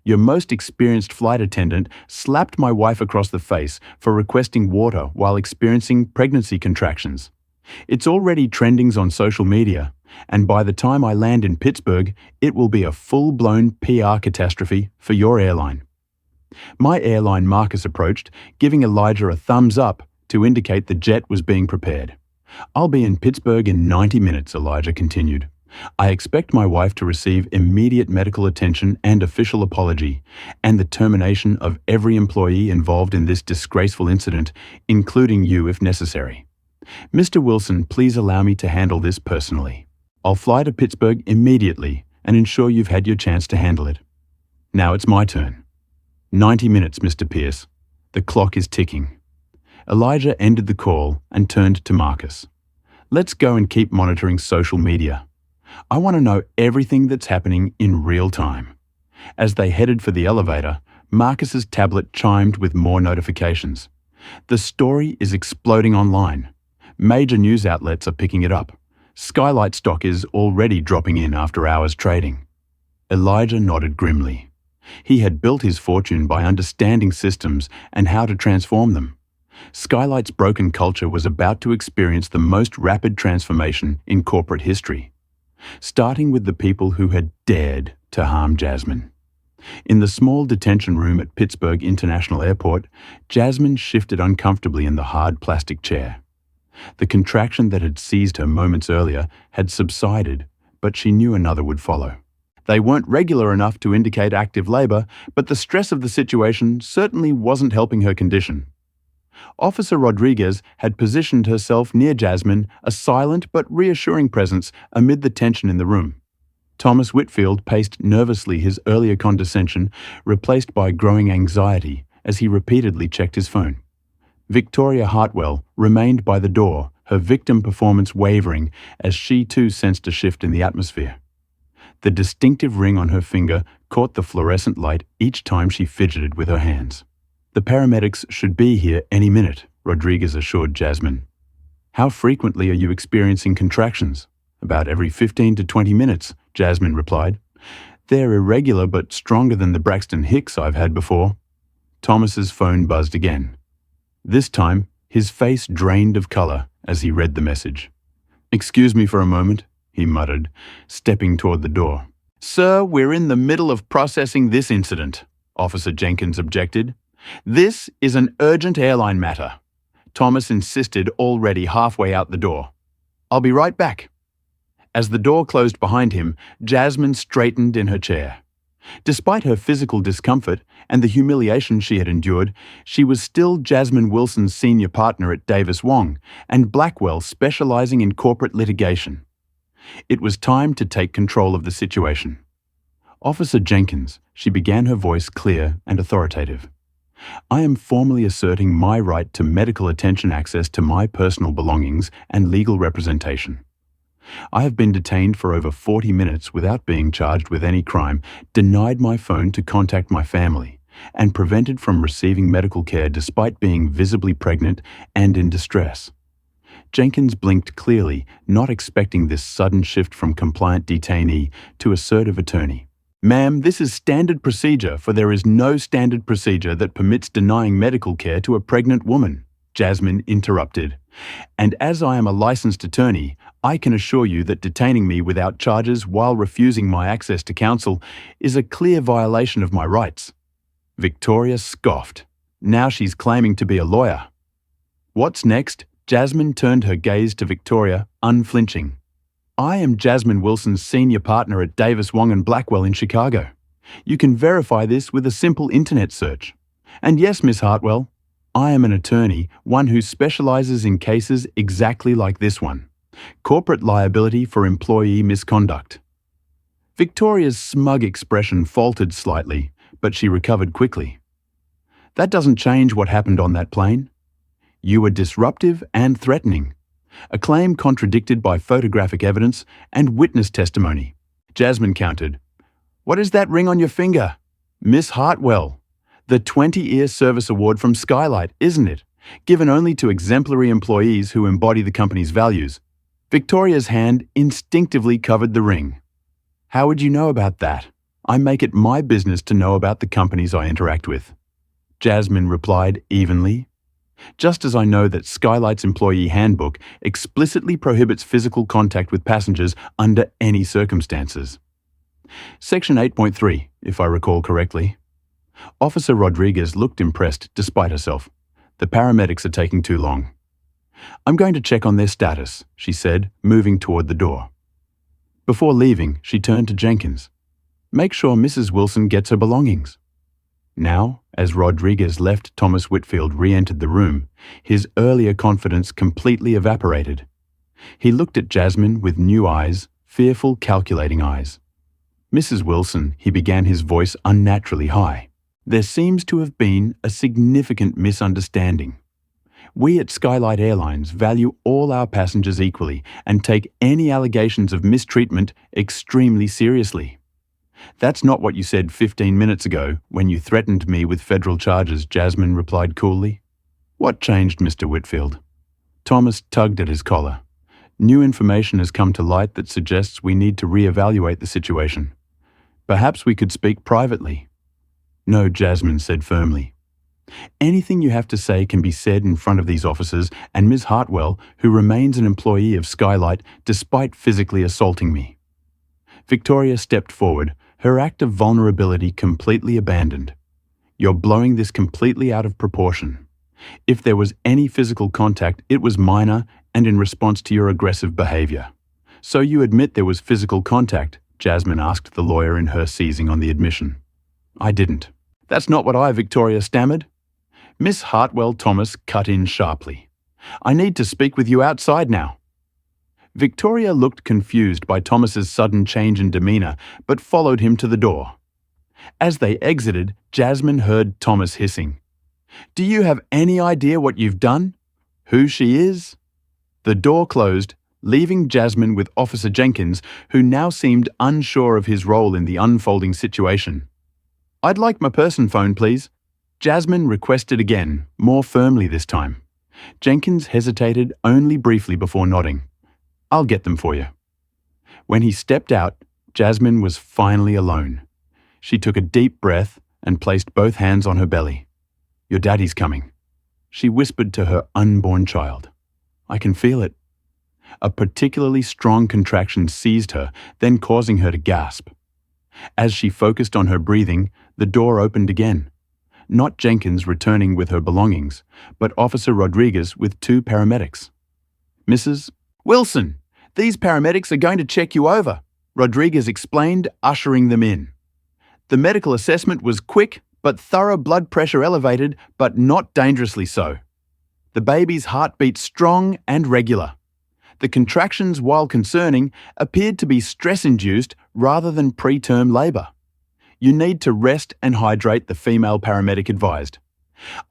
[SPEAKER 1] Your most experienced flight attendant slapped my wife across the face for requesting water while experiencing pregnancy contractions. It's already trending on social media, and by the time I land in Pittsburgh, it will be a full-blown PR catastrophe for your airline. My airline, Marcus, approached, giving Elijah a thumbs up to indicate the jet was being prepared. I'll be in Pittsburgh in 90 minutes, Elijah continued. I expect my wife to receive immediate medical attention and official apology, and the termination of every employee involved in this disgraceful incident, including you if necessary. Mr. Wilson, please allow me to handle this personally. I'll fly to Pittsburgh immediately and ensure you've had your chance to handle it. Now it's my turn. 90 minutes, Mr. Pierce. The clock is ticking. Elijah ended the call and turned to Marcus. Let's go and keep monitoring social media. I want to know everything that's happening in real time. As they headed for the elevator, Marcus's tablet chimed with more notifications. The story is exploding online. Major news outlets are picking it up. Skylight stock is already dropping in after hours trading. Elijah nodded grimly. He had built his fortune by understanding systems and how to transform them. Skylight's broken culture was about to experience the most rapid transformation in corporate history, starting with the people who had dared to harm Jasmine. In the small detention room at Pittsburgh International Airport, Jasmine shifted uncomfortably in the hard plastic chair. The contraction that had seized her moments earlier had subsided, but she knew another would follow. They weren't regular enough to indicate active labor, but the stress of the situation certainly wasn't helping her condition. Officer Rodriguez had positioned herself near Jasmine, a silent but reassuring presence amid the tension in the room. Thomas Whitfield paced nervously, his earlier condescension replaced by growing anxiety as he repeatedly checked his phone. Victoria Hartwell remained by the door, her victim performance wavering as she too sensed a shift in the atmosphere. The distinctive ring on her finger caught the fluorescent light each time she fidgeted with her hands. The paramedics should be here any minute, Rodriguez assured Jasmine. How frequently are you experiencing contractions? About every 15 to 20 minutes, Jasmine replied. They're irregular but stronger than the Braxton Hicks I've had before. Thomas's phone buzzed again. This time, his face drained of color as he read the message. Excuse me for a moment, he muttered, stepping toward the door. Sir, we're in the middle of processing this incident, Officer Jenkins objected. This is an urgent airline matter. Thomas insisted, already halfway out the door. I'll be right back. As the door closed behind him, Jasmine straightened in her chair. Despite her physical discomfort and the humiliation she had endured, she was still Jasmine Wilson's senior partner at Davis Wong and Blackwell, specializing in corporate litigation. It was time to take control of the situation. Officer Jenkins, she began, her voice clear and authoritative. I am formally asserting my right to medical attention, access to my personal belongings, and legal representation. I have been detained for over 40 minutes without being charged with any crime, denied my phone to contact my family, and prevented from receiving medical care despite being visibly pregnant and in distress. Jenkins blinked clearly, not expecting this sudden shift from compliant detainee to assertive attorney. "Ma'am, this is standard procedure, for there is no standard procedure that permits denying medical care to a pregnant woman," Jasmine interrupted. "And as I am a licensed attorney, I can assure you that detaining me without charges while refusing my access to counsel is a clear violation of my rights." Victoria scoffed. Now she's claiming to be a lawyer. "What's next?" Jasmine turned her gaze to Victoria, unflinching. "I am Jasmine Wilson's senior partner at Davis, Wong & Blackwell in Chicago. You can verify this with a simple internet search. And yes, Miss Hartwell, I am an attorney, one who specializes in cases exactly like this one. Corporate liability for employee misconduct." Victoria's smug expression faltered slightly, but she recovered quickly. "That doesn't change what happened on that plane. You were disruptive and threatening, a claim contradicted by photographic evidence and witness testimony." Jasmine countered. "What is that ring on your finger?" "Miss Hartwell, the 20-year service award from Skylight, isn't it? Given only to exemplary employees who embody the company's values." Victoria's hand instinctively covered the ring. "How would you know about that? I make it my business to know about the companies I interact with." Jasmine replied evenly. "Just as I know that Skylight's employee handbook explicitly prohibits physical contact with passengers under any circumstances." Section 8.3, if I recall correctly. Officer Rodriguez looked impressed despite herself. "The paramedics are taking too long." "I'm going to check on their status," she said, moving toward the door. Before leaving, she turned to Jenkins. "Make sure Mrs. Wilson gets her belongings." Now, as Rodriguez left, Thomas Whitfield re-entered the room, his earlier confidence completely evaporated. He looked at Jasmine with new eyes, fearful, calculating eyes. "Mrs. Wilson," he began, his voice unnaturally high, "there seems to have been a significant misunderstanding. We at Skylight Airlines value all our passengers equally and take any allegations of mistreatment extremely seriously." "That's not what you said 15 minutes ago when you threatened me with federal charges," Jasmine replied coolly. "What changed, Mr. Whitfield?" Thomas tugged at his collar. "New information has come to light that suggests we need to reevaluate the situation. Perhaps we could speak privately." "No," Jasmine said firmly. "Anything you have to say can be said in front of these officers and Ms. Hartwell, who remains an employee of Skylight despite physically assaulting me." Victoria stepped forward, her act of vulnerability completely abandoned. "You're blowing this completely out of proportion. If there was any physical contact, it was minor and in response to your aggressive behavior." "So you admit there was physical contact?" Jasmine asked the lawyer in her seizing on the admission. "I didn't." "That's not what I," Victoria stammered. Miss Hartwell Thomas cut in sharply. "I need to speak with you outside now." Victoria looked confused by Thomas's sudden change in demeanor, but followed him to the door. As they exited, Jasmine heard Thomas hissing, "Do you have any idea what you've done? Who she is?" The door closed, leaving Jasmine with Officer Jenkins, who now seemed unsure of his role in the unfolding situation. "I'd like my person phone, please." Jasmine requested again, more firmly this time. Jenkins hesitated only briefly before nodding. "I'll get them for you." When he stepped out, Jasmine was finally alone. She took a deep breath and placed both hands on her belly. "Your daddy's coming," she whispered to her unborn child. "I can feel it." A particularly strong contraction seized her, then causing her to gasp. As she focused on her breathing, the door opened again. Not Jenkins returning with her belongings, but Officer Rodriguez with 2 paramedics. "Mrs. Wilson, these paramedics are going to check you over," Rodriguez explained, ushering them in. "The medical assessment was quick, but thorough. Blood pressure elevated, but not dangerously so. The baby's heartbeat strong and regular. The contractions, while concerning, appeared to be stress-induced rather than preterm labor. You need to rest and hydrate," the female paramedic advised.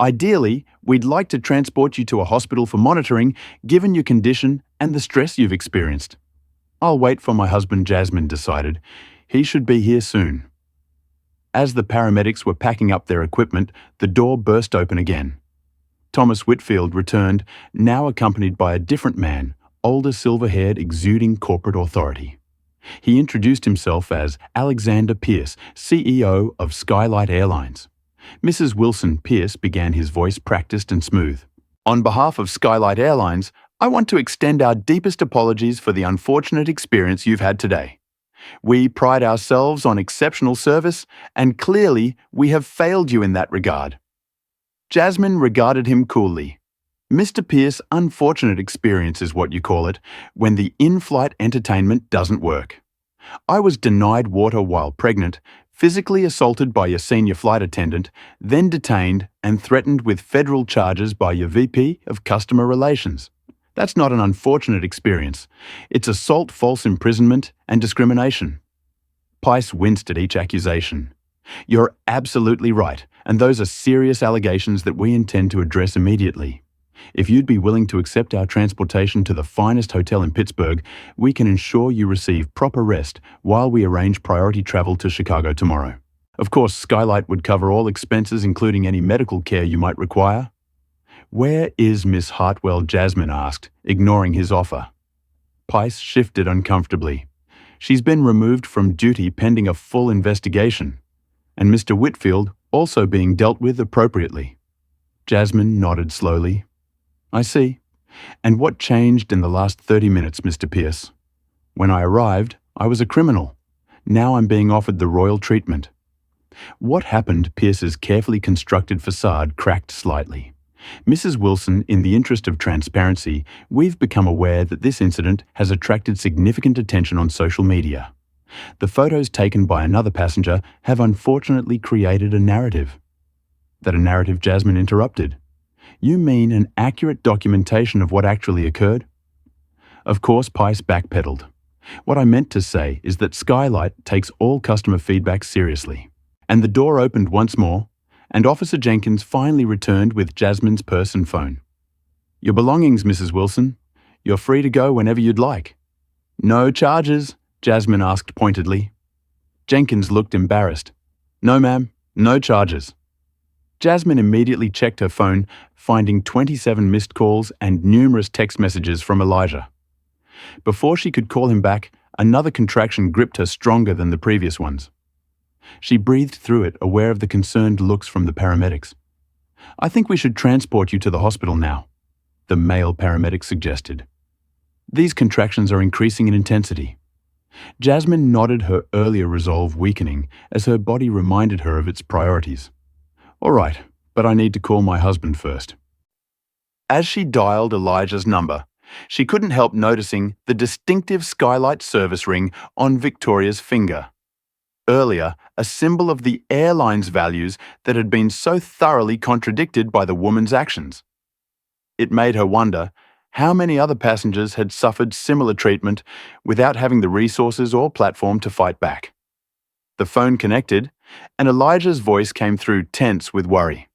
[SPEAKER 1] "Ideally, we'd like to transport you to a hospital for monitoring, given your condition and the stress you've experienced." "I'll wait for my husband," Jasmine decided. "He should be here soon." As the paramedics were packing up their equipment, the door burst open again. Thomas Whitfield returned, now accompanied by a different man, older, silver-haired, exuding corporate authority. He introduced himself as Alexander Pierce, CEO of Skylight Airlines. Mrs. Wilson Pierce began, his voice practiced and smooth. On behalf of Skylight Airlines, I want to extend our deepest apologies for the unfortunate experience you've had today. We pride ourselves on exceptional service, and clearly we have failed you in that regard. Jasmine regarded him coolly. Mr. Pierce, unfortunate experience is what you call it, when the in-flight entertainment doesn't work. I was denied water while pregnant, physically assaulted by your senior flight attendant, then detained and threatened with federal charges by your VP of Customer Relations. That's not an unfortunate experience. It's assault, false imprisonment, and discrimination. Pice winced at each accusation. You're absolutely right, and those are serious allegations that we intend to address immediately. If you'd be willing to accept our transportation to the finest hotel in Pittsburgh, we can ensure you receive proper rest while we arrange priority travel to Chicago tomorrow. Of course, Skylight would cover all expenses, including any medical care you might require. Where is Miss Hartwell? Jasmine asked, ignoring his offer. Pice shifted uncomfortably. She's been removed from duty pending a full investigation, and Mr. Whitfield also being dealt with appropriately. Jasmine nodded slowly. I see. And what changed in the last 30 minutes, Mr. Pierce? When I arrived, I was a criminal. Now I'm being offered the royal treatment. What happened? Pierce's carefully constructed facade cracked slightly. Mrs. Wilson, in the interest of transparency, we've become aware that this incident has attracted significant attention on social media. The photos taken by another passenger have unfortunately created a narrative. That a narrative? Jasmine interrupted. You mean an accurate documentation of what actually occurred? Of course, Pice backpedaled. What I meant to say is that Skylight takes all customer feedback seriously. And the door opened once more, and Officer Jenkins finally returned with Jasmine's purse and phone. Your belongings, Mrs. Wilson. You're free to go whenever you'd like. No charges? Jasmine asked pointedly. Jenkins looked embarrassed. No, ma'am, no charges. Jasmine immediately checked her phone, finding 27 missed calls and numerous text messages from Elijah. Before she could call him back, another contraction gripped her stronger than the previous ones. She breathed through it, aware of the concerned looks from the paramedics. I think we should transport you to the hospital now, the male paramedic suggested. These contractions are increasing in intensity. Jasmine nodded, her earlier resolve weakening as her body reminded her of its priorities. All right, but I need to call my husband first. As she dialed Elijah's number, she couldn't help noticing the distinctive Skylight service ring on Victoria's finger. Earlier, a symbol of the airline's values that had been so thoroughly contradicted by the woman's actions. It made her wonder how many other passengers had suffered similar treatment without having the resources or platform to fight back. The phone connected, and Elijah's voice came through, tense with worry.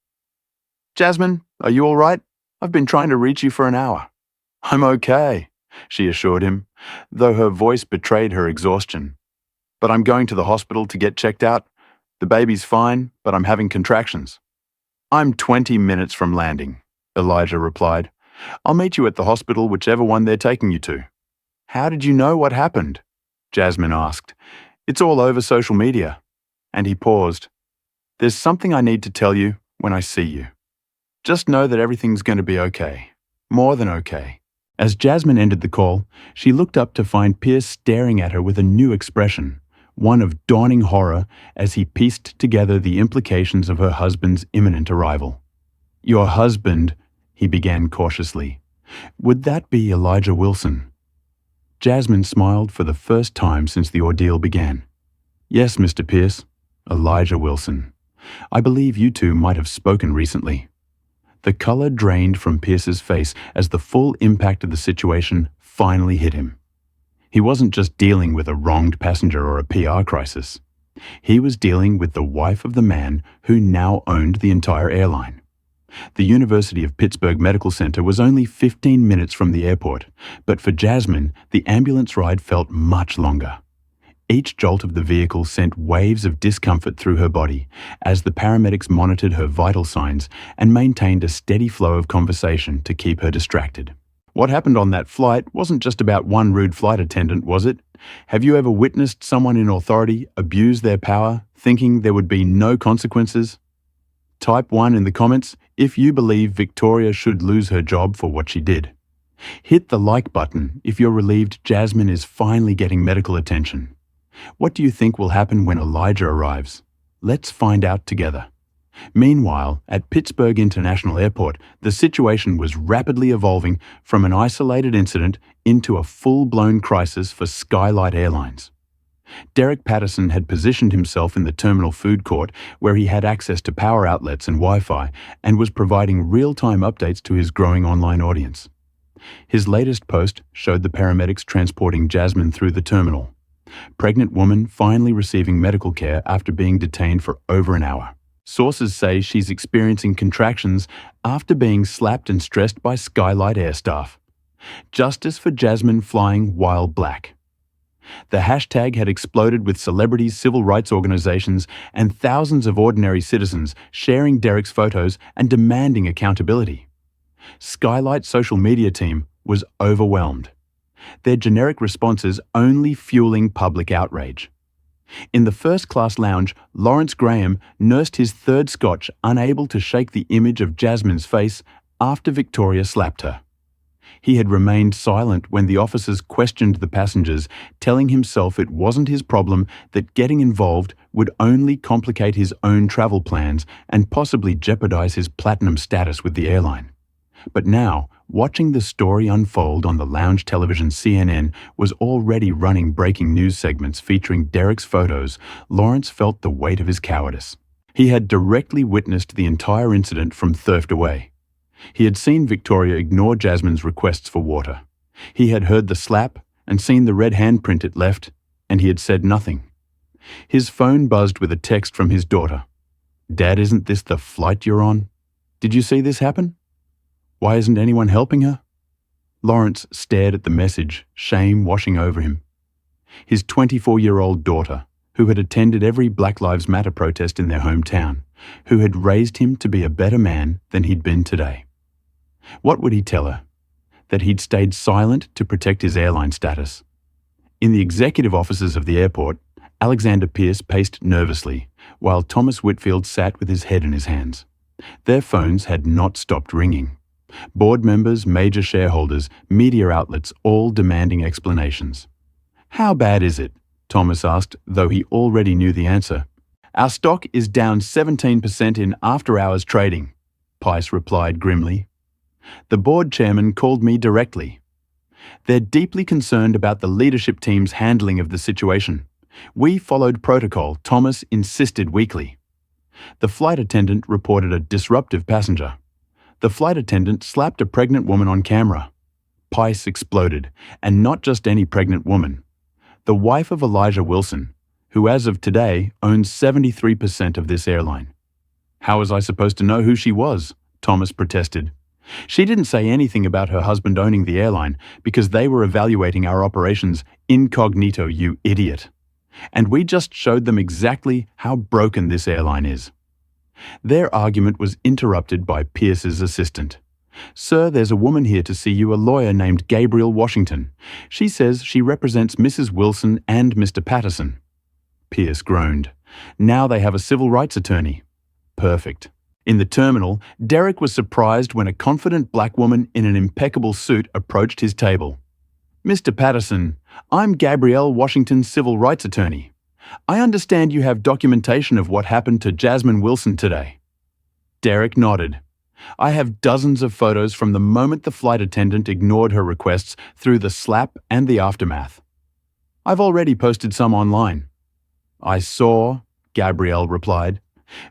[SPEAKER 1] Jasmine, are you all right? I've been trying to reach you for an hour. I'm okay, she assured him, though her voice betrayed her exhaustion. But I'm going to the hospital to get checked out. The baby's fine, but I'm having contractions. I'm 20 minutes from landing, Elijah replied. I'll meet you at the hospital, whichever one they're taking you to. How did you know what happened? Jasmine asked. It's all over social media. And he paused. There's something I need to tell you when I see you. Just know that everything's going to be okay. More than okay. As Jasmine ended the call, she looked up to find Pierce staring at her with a new expression, one of dawning horror as he pieced together the implications of her husband's imminent arrival. Your husband, he began cautiously. Would that be Elijah Wilson? Jasmine smiled for the first time since the ordeal began. Yes, Mr. Pierce, Elijah Wilson. I believe you two might have spoken recently. The color drained from Pierce's face as the full impact of the situation finally hit him. He wasn't just dealing with a wronged passenger or a PR crisis. He was dealing with the wife of the man who now owned the entire airline. The University of Pittsburgh Medical Center was only 15 minutes from the airport, but for Jasmine, the ambulance ride felt much longer. Each jolt of the vehicle sent waves of discomfort through her body as the paramedics monitored her vital signs and maintained a steady flow of conversation to keep her distracted. What happened on that flight wasn't just about one rude flight attendant, was it? Have you ever witnessed someone in authority abuse their power, thinking there would be no consequences? Type 1 in the comments if you believe Victoria should lose her job for what she did. Hit the like button if you're relieved Jasmine is finally getting medical attention. What do you think will happen when Elijah arrives? Let's find out together. Meanwhile, at Pittsburgh International Airport, the situation was rapidly evolving from an isolated incident into a full-blown crisis for Skylight Airlines. Derek Patterson had positioned himself in the terminal food court where he had access to power outlets and Wi-Fi and was providing real-time updates to his growing online audience. His latest post showed the paramedics transporting Jasmine through the terminal. Pregnant woman finally receiving medical care after being detained for over an hour. Sources say she's experiencing contractions after being slapped and stressed by Skylight Air staff. Justice for Jasmine flying while black. The hashtag had exploded with celebrities, civil rights organizations, and thousands of ordinary citizens sharing Derek's photos and demanding accountability. Skylight's social media team was overwhelmed, their generic responses only fueling public outrage. In the first-class lounge, Lawrence Graham nursed his third scotch, unable to shake the image of Jasmine's face after Victoria slapped her. He had remained silent when the officers questioned the passengers, telling himself it wasn't his problem, that getting involved would only complicate his own travel plans and possibly jeopardize his platinum status with the airline. But now, watching the story unfold on the lounge television CNN was already running breaking news segments featuring Derek's photos. Lawrence felt the weight of his cowardice. He had directly witnessed the entire incident from third away. He had seen Victoria ignore Jasmine's requests for water. He had heard the slap and seen the red handprint it left, and he had said nothing. His phone buzzed with a text from his daughter. "Dad, isn't this the flight you're on? Did you see this happen? Why isn't anyone helping her?" Lawrence stared at the message, shame washing over him. His 24-year-old daughter, who had attended every Black Lives Matter protest in their hometown, who had raised him to be a better man than he'd been today. What would he tell her? That he'd stayed silent to protect his airline status. In the executive offices of the airport, Alexander Pierce paced nervously, while Thomas Whitfield sat with his head in his hands. Their phones had not stopped ringing. Board members, major shareholders, media outlets, all demanding explanations. "How bad is it?" Thomas asked, though he already knew the answer. "Our stock is down 17% in after-hours trading," Pice replied grimly. The board chairman called me directly. "They're deeply concerned about the leadership team's handling of the situation. We followed protocol," Thomas insisted weakly. The flight attendant reported a disruptive passenger. The flight attendant slapped a pregnant woman on camera. Pice exploded, and not just any pregnant woman. The wife of Elijah Wilson, who as of today owns 73% of this airline. "How was I supposed to know who she was?" Thomas protested. "She didn't say anything about her husband owning the airline because they were evaluating our operations incognito, you idiot. And we just showed them exactly how broken this airline is." Their argument was interrupted by Pierce's assistant. "Sir, there's a woman here to see you, a lawyer named Gabrielle Washington. She says she represents Mrs. Wilson and Mr. Patterson." Pierce groaned. "Now they have a civil rights attorney." Perfect. In the terminal, Derek was surprised when a confident black woman in an impeccable suit approached his table. "Mr. Patterson, I'm Gabrielle Washington's civil rights attorney. I understand you have documentation of what happened to Jasmine Wilson today." Derek nodded. "I have dozens of photos from the moment the flight attendant ignored her requests through the slap and the aftermath. I've already posted some online." "I saw," Gabrielle replied.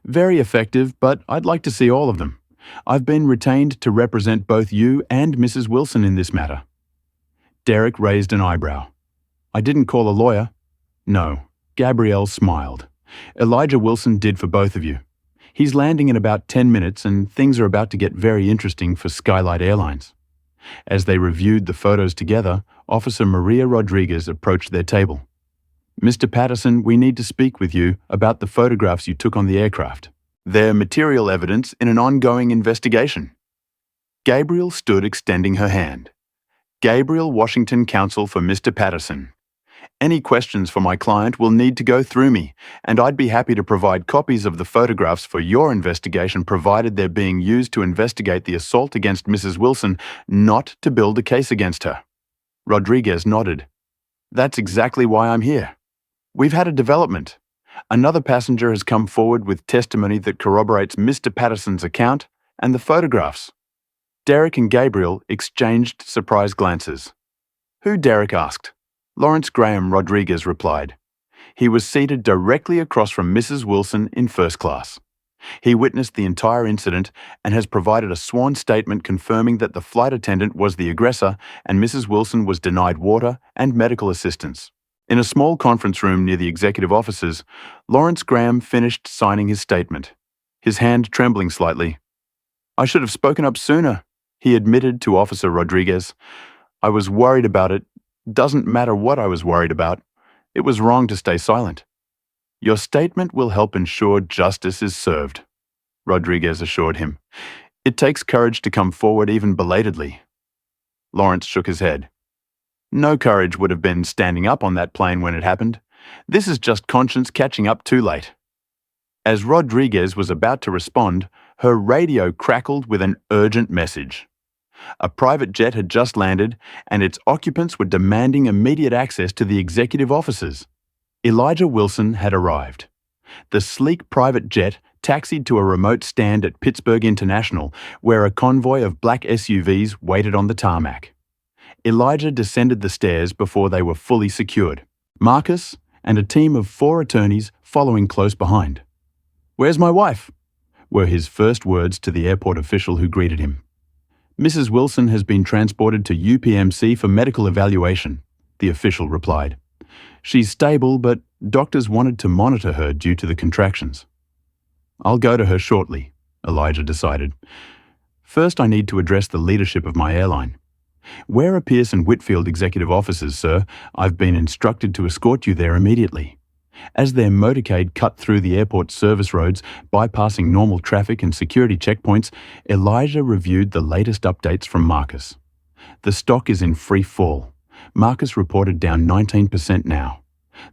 [SPEAKER 1] "Very effective, but I'd like to see all of them. I've been retained to represent both you and Mrs. Wilson in this matter." Derek raised an eyebrow. "I didn't call a lawyer." "No." Gabrielle smiled. "Elijah Wilson did for both of you. He's landing in about 10 minutes and things are about to get very interesting for Skylight Airlines." As they reviewed the photos together, Officer Maria Rodriguez approached their table. Mr. Patterson, we need to speak with you about the photographs you took on the aircraft. They're material evidence in an ongoing investigation. Gabriel stood extending her hand. Gabriel Washington, counsel for Mr. Patterson. Any questions for my client will need to go through me, and I'd be happy to provide copies of the photographs for your investigation provided they're being used to investigate the assault against Mrs. Wilson, not to build a case against her. Rodriguez nodded. That's exactly why I'm here. We've had a development. Another passenger has come forward with testimony that corroborates Mr. Patterson's account and the photographs. Derek and Gabriel exchanged surprised glances. Who? Derek asked. Lawrence Graham, Rodriguez replied. He was seated directly across from Mrs. Wilson in first class. He witnessed the entire incident and has provided a sworn statement confirming that the flight attendant was the aggressor and Mrs. Wilson was denied water and medical assistance. In a small conference room near the executive offices, Lawrence Graham finished signing his statement, his hand trembling slightly. I should have spoken up sooner, he admitted to Officer Rodriguez. I was worried about it. Doesn't matter what I was worried about. It was wrong to stay silent. Your statement will help ensure justice is served, Rodriguez assured him. It takes courage to come forward even belatedly. Lawrence shook his head. No courage would have been standing up on that plane when it happened. This is just conscience catching up too late. As Rodriguez was about to respond, her radio crackled with an urgent message. A private jet had just landed, and its occupants were demanding immediate access to the executive offices. Elijah Wilson had arrived. The sleek private jet taxied to a remote stand at Pittsburgh International, where a convoy of black SUVs waited on the tarmac. Elijah descended the stairs before they were fully secured. Marcus and a team of 4 attorneys following close behind. Where's my wife? Were his first words to the airport official who greeted him. Mrs. Wilson has been transported to UPMC for medical evaluation, the official replied. She's stable, but doctors wanted to monitor her due to the contractions. I'll go to her shortly, Elijah decided. First, I need to address the leadership of my airline. Where are Pierce and Whitfield executive offices, sir? I've been instructed to escort you there immediately. As their motorcade cut through the airport service roads, bypassing normal traffic and security checkpoints, Elijah reviewed the latest updates from Marcus. The stock is in free fall. Marcus reported down 19% now.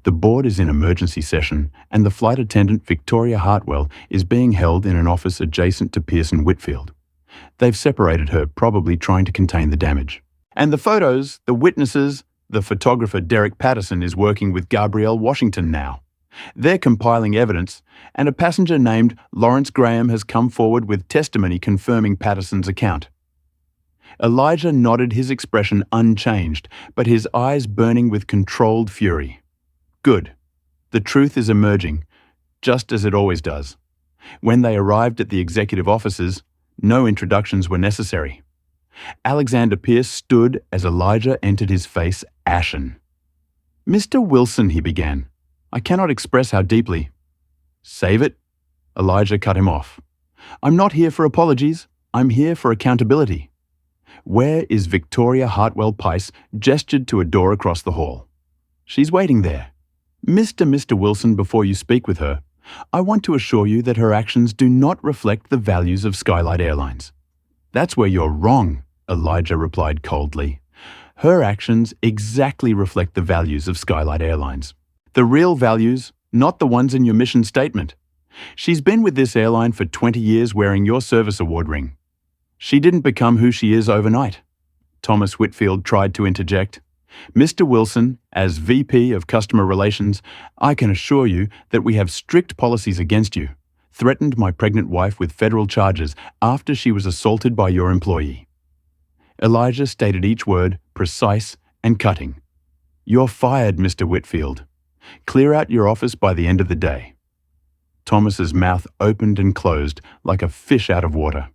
[SPEAKER 1] The board is in emergency session, and the flight attendant Victoria Hartwell is being held in an office adjacent to Pierce and Whitfield. They've separated her, probably trying to contain the damage. And the photos, the witnesses, the photographer Derek Patterson is working with Gabrielle Washington now. They're compiling evidence, and a passenger named Lawrence Graham has come forward with testimony confirming Patterson's account. Elijah nodded, his expression unchanged, but his eyes burning with controlled fury. Good. The truth is emerging, just as it always does. When they arrived at the executive offices, no introductions were necessary. Alexander Pierce stood as Elijah entered, his face ashen. Mr. Wilson, he began, I cannot express how deeply. Save it. Elijah cut him off. I'm not here for apologies. I'm here for accountability. Where is Victoria Hartwell Pice? Gestured to a door across the hall. She's waiting there. Mr. Wilson, before you speak with her, I want to assure you that her actions do not reflect the values of Skylight Airlines. That's where you're wrong, Elijah replied coldly. Her actions exactly reflect the values of Skylight Airlines. The real values, not the ones in your mission statement. She's been with this airline for 20 years wearing your service award ring. She didn't become who she is overnight. Thomas Whitfield tried to interject. Mr. Wilson, as VP of Customer Relations, I can assure you that we have strict policies against you. Threatened my pregnant wife with federal charges after she was assaulted by your employee. Elijah stated each word, precise and cutting. You're fired, Mr. Whitfield. Clear out your office by the end of the day. Thomas's mouth opened and closed like a fish out of water.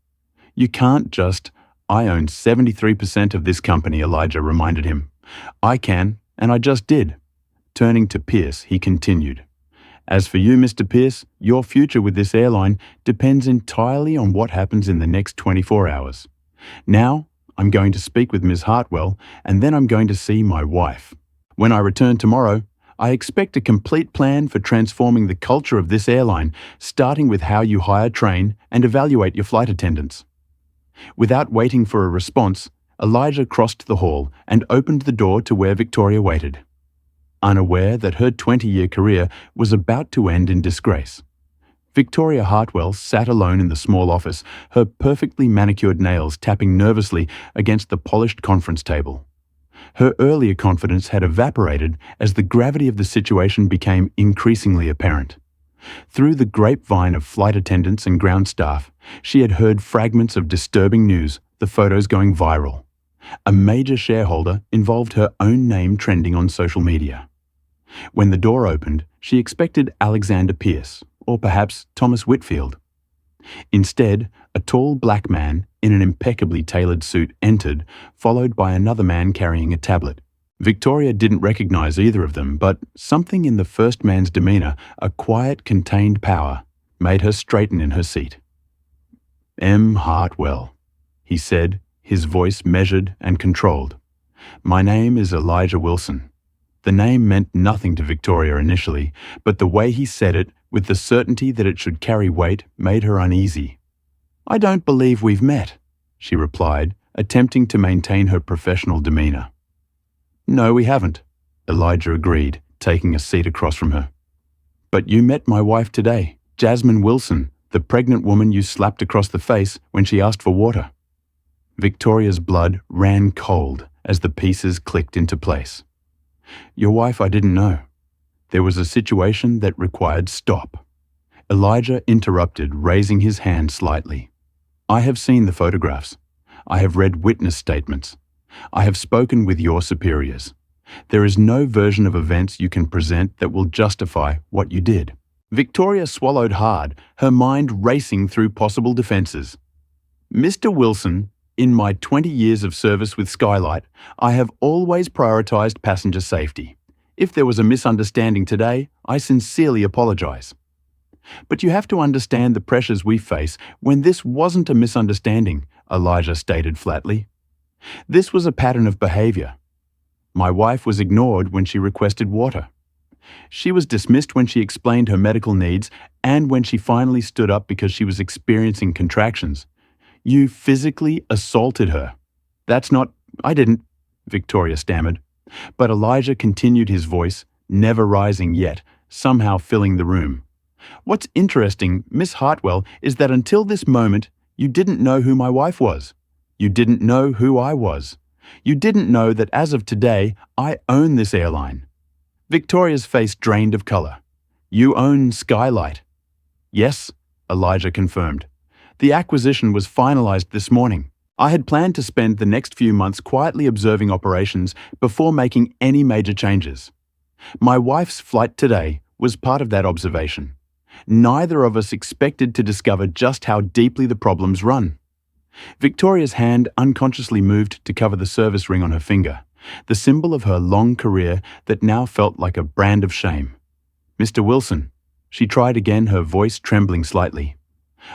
[SPEAKER 1] You can't just... I own 73% of this company, Elijah reminded him. I can, and I just did. Turning to Pierce, he continued. As for you, Mr. Pierce, your future with this airline depends entirely on what happens in the next 24 hours. Now, I'm going to speak with Ms. Hartwell, and then I'm going to see my wife. When I return tomorrow, I expect a complete plan for transforming the culture of this airline, starting with how you hire, train, and evaluate your flight attendants." Without waiting for a response, Elijah crossed the hall and opened the door to where Victoria waited, unaware that her 20-year career was about to end in disgrace. Victoria Hartwell sat alone in the small office, her perfectly manicured nails tapping nervously against the polished conference table. Her earlier confidence had evaporated as the gravity of the situation became increasingly apparent. Through the grapevine of flight attendants and ground staff, she had heard fragments of disturbing news, the photos going viral. A major shareholder involved her own name trending on social media. When the door opened, she expected Alexander Pierce, or perhaps Thomas Whitfield. Instead, a tall black man in an impeccably tailored suit entered, followed by another man carrying a tablet. Victoria didn't recognize either of them, but something in the first man's demeanor, a quiet, contained power, made her straighten in her seat. "M. Hartwell," he said, his voice measured and controlled. "My name is Elijah Wilson." The name meant nothing to Victoria initially, but the way he said it, with the certainty that it should carry weight, made her uneasy. "I don't believe we've met," she replied, attempting to maintain her professional demeanor. "No, we haven't," Elijah agreed, taking a seat across from her. "But you met my wife today, Jasmine Wilson, the pregnant woman you slapped across the face when she asked for water." Victoria's blood ran cold as the pieces clicked into place. "Your wife I didn't know. There was a situation that required stop." Elijah interrupted, raising his hand slightly. "I have seen the photographs. I have read witness statements. I have spoken with your superiors. There is no version of events you can present that will justify what you did." Victoria swallowed hard, her mind racing through possible defenses. "Mr. Wilson, in my 20 years of service with Skylight, I have always prioritized passenger safety. If there was a misunderstanding today, I sincerely apologize. But you have to understand the pressures we face when this wasn't a misunderstanding," Elijah stated flatly. "This was a pattern of behavior. My wife was ignored when she requested water. She was dismissed when she explained her medical needs and when she finally stood up because she was experiencing contractions. You physically assaulted her." "That's not—" "I didn't," Victoria stammered. But Elijah continued, his voice, never rising yet, somehow filling the room. "What's interesting, Miss Hartwell, is that until this moment, you didn't know who my wife was. You didn't know who I was. You didn't know that as of today, I own this airline." Victoria's face drained of color. "You own Skylight?" "Yes," Elijah confirmed. "The acquisition was finalized this morning. I had planned to spend the next few months quietly observing operations before making any major changes. My wife's flight today was part of that observation. Neither of us expected to discover just how deeply the problems run." Victoria's hand unconsciously moved to cover the service ring on her finger, the symbol of her long career that now felt like a brand of shame. "Mr. Wilson," she tried again, her voice trembling slightly.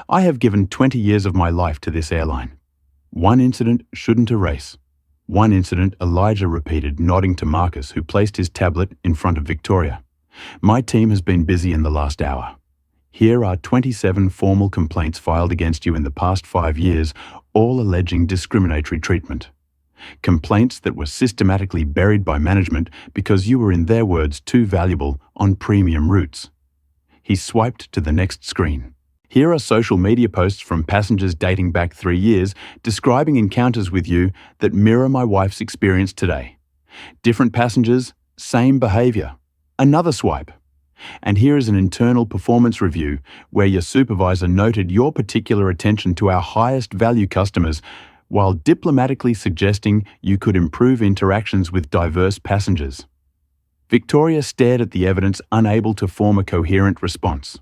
[SPEAKER 1] "I have given 20 years of my life to this airline. One incident shouldn't erase." "One incident," Elijah repeated, nodding to Marcus, who placed his tablet in front of Victoria. "My team has been busy in the last hour. Here are 27 formal complaints filed against you in the past 5 years, all alleging discriminatory treatment. Complaints that were systematically buried by management because you were, in their words, too valuable on premium routes." He swiped to the next screen. "Here are social media posts from passengers dating back 3 years describing encounters with you that mirror my wife's experience today. Different passengers, same behavior." Another swipe. "And here is an internal performance review where your supervisor noted your particular attention to our highest value customers while diplomatically suggesting you could improve interactions with diverse passengers." Victoria stared at the evidence, unable to form a coherent response.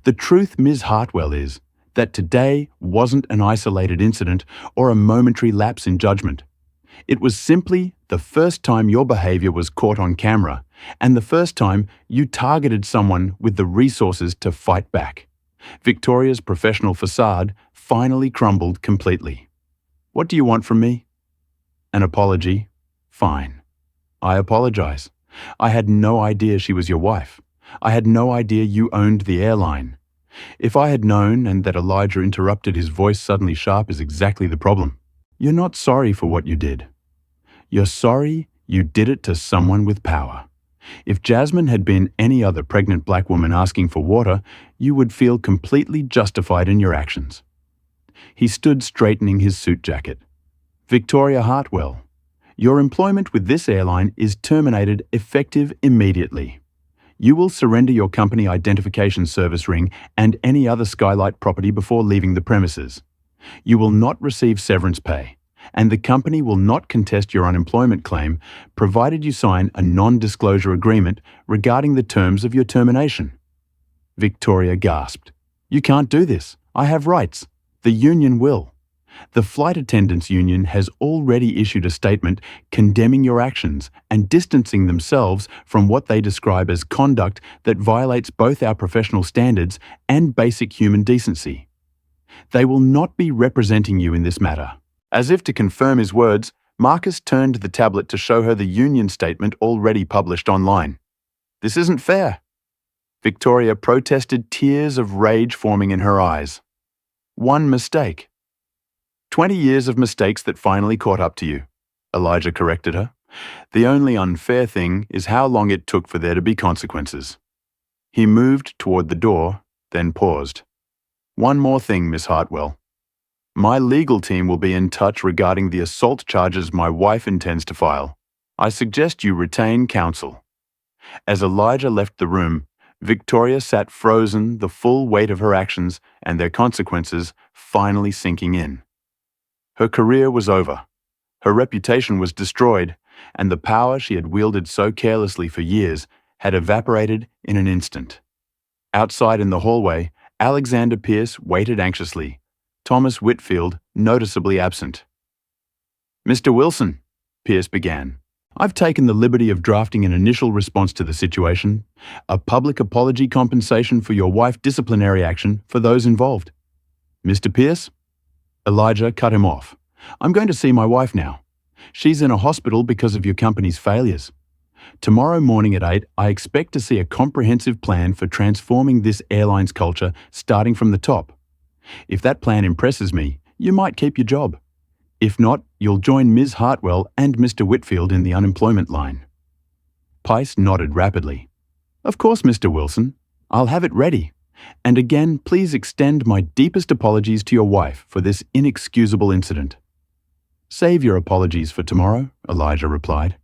[SPEAKER 1] "The truth, Ms. Hartwell, is that today wasn't an isolated incident or a momentary lapse in judgment. It was simply the first time your behavior was caught on camera and the first time you targeted someone with the resources to fight back." Victoria's professional facade finally crumbled completely. "What do you want from me?" "An apology." "Fine. I apologize. I had no idea she was your wife. I had no idea you owned the airline. If I had known," and that Elijah interrupted, his voice suddenly sharp, "is exactly the problem. You're not sorry for what you did. You're sorry you did it to someone with power. If Jasmine had been any other pregnant black woman asking for water, you would feel completely justified in your actions." He stood straightening his suit jacket. "Victoria Hartwell, your employment with this airline is terminated effective immediately. You will surrender your company identification service ring and any other Skylight property before leaving the premises. You will not receive severance pay, and the company will not contest your unemployment claim provided you sign a non-disclosure agreement regarding the terms of your termination." Victoria gasped. "You can't do this. I have rights. The union will." The Flight Attendants Union has already issued a statement condemning your actions and distancing themselves from what they describe as conduct that violates both our professional standards and basic human decency. They will not be representing you in this matter. As if to confirm his words, Marcus turned the tablet to show her the union statement already published online. "This isn't fair." Victoria protested, tears of rage forming in her eyes. "One mistake." 20 years of mistakes that finally caught up to you," Elijah corrected her. "The only unfair thing is how long it took for there to be consequences." He moved toward the door, then paused. "One more thing, Miss Hartwell. My legal team will be in touch regarding the assault charges my wife intends to file. I suggest you retain counsel." As Elijah left the room, Victoria sat frozen, the full weight of her actions and their consequences finally sinking in. Her career was over. Her reputation was destroyed, and the power she had wielded so carelessly for years had evaporated in an instant. Outside in the hallway, Alexander Pierce waited anxiously, Thomas Whitfield noticeably absent. "Mr. Wilson," Pierce began, "I've taken the liberty of drafting an initial response to the situation, a public apology compensation for your wife disciplinary action for those involved." "Mr. Pierce?" Elijah cut him off. "I'm going to see my wife now. She's in a hospital because of your company's failures. Tomorrow morning at 8, I expect to see a comprehensive plan for transforming this airline's culture starting from the top. If that plan impresses me, you might keep your job. If not, you'll join Ms. Hartwell and Mr. Whitfield in the unemployment line." Pice nodded rapidly. "Of course, Mr. Wilson. I'll have it ready. And again, please extend my deepest apologies to your wife for this inexcusable incident." "Save your apologies for tomorrow," Elijah replied.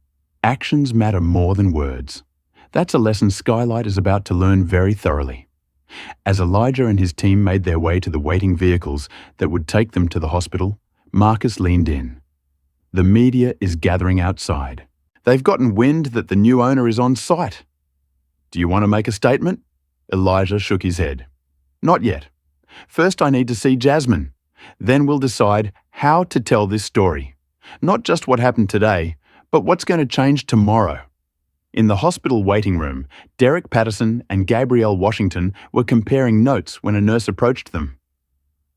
[SPEAKER 1] "Actions matter more than words. That's a lesson Skylight is about to learn very thoroughly." As Elijah and his team made their way to the waiting vehicles that would take them to the hospital, Marcus leaned in. "The media is gathering outside. They've gotten wind that the new owner is on site. Do you want to make a statement?" Elijah shook his head. "Not yet. First I need to see Jasmine. Then we'll decide how to tell this story. Not just what happened today, but what's going to change tomorrow." In the hospital waiting room, Derek Patterson and Gabrielle Washington were comparing notes when a nurse approached them.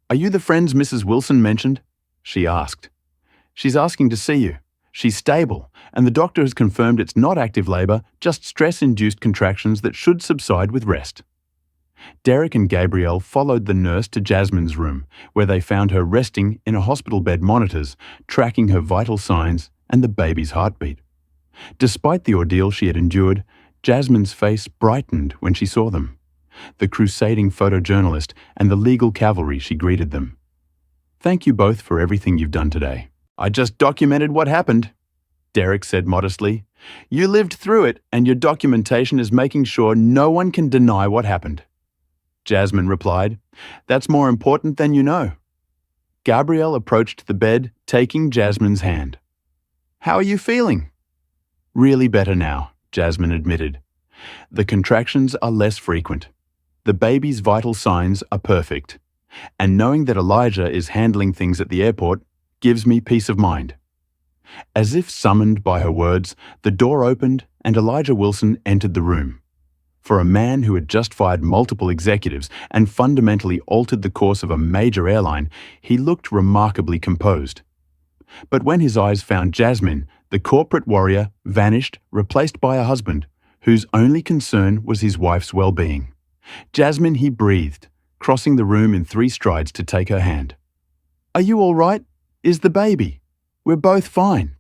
[SPEAKER 1] "Are you the friends Mrs. Wilson mentioned?" she asked. "She's asking to see you. She's stable, and the doctor has confirmed it's not active labor, just stress-induced contractions that should subside with rest." Derek and Gabrielle followed the nurse to Jasmine's room, where they found her resting in a hospital bed monitors, tracking her vital signs and the baby's heartbeat. Despite the ordeal she had endured, Jasmine's face brightened when she saw them. The crusading photojournalist and the legal cavalry she greeted them. "Thank you both for everything you've done today. I just documented what happened," Derek said modestly. "You lived through it, and your documentation is making sure no one can deny what happened." Jasmine replied, "That's more important than you know." Gabrielle approached the bed, taking Jasmine's hand. "How are you feeling?" "Really better now," Jasmine admitted. "The contractions are less frequent. The baby's vital signs are perfect. And knowing that Elijah is handling things at the airport gives me peace of mind." As if summoned by her words, the door opened and Elijah Wilson entered the room. For a man who had just fired multiple executives and fundamentally altered the course of a major airline, he looked remarkably composed. But when his eyes found Jasmine, The corporate warrior vanished, replaced by a husband whose only concern was his wife's well-being. Jasmine, he breathed, crossing the room in 3 strides to take her hand. "Are you all right? Is the baby? We're both fine,"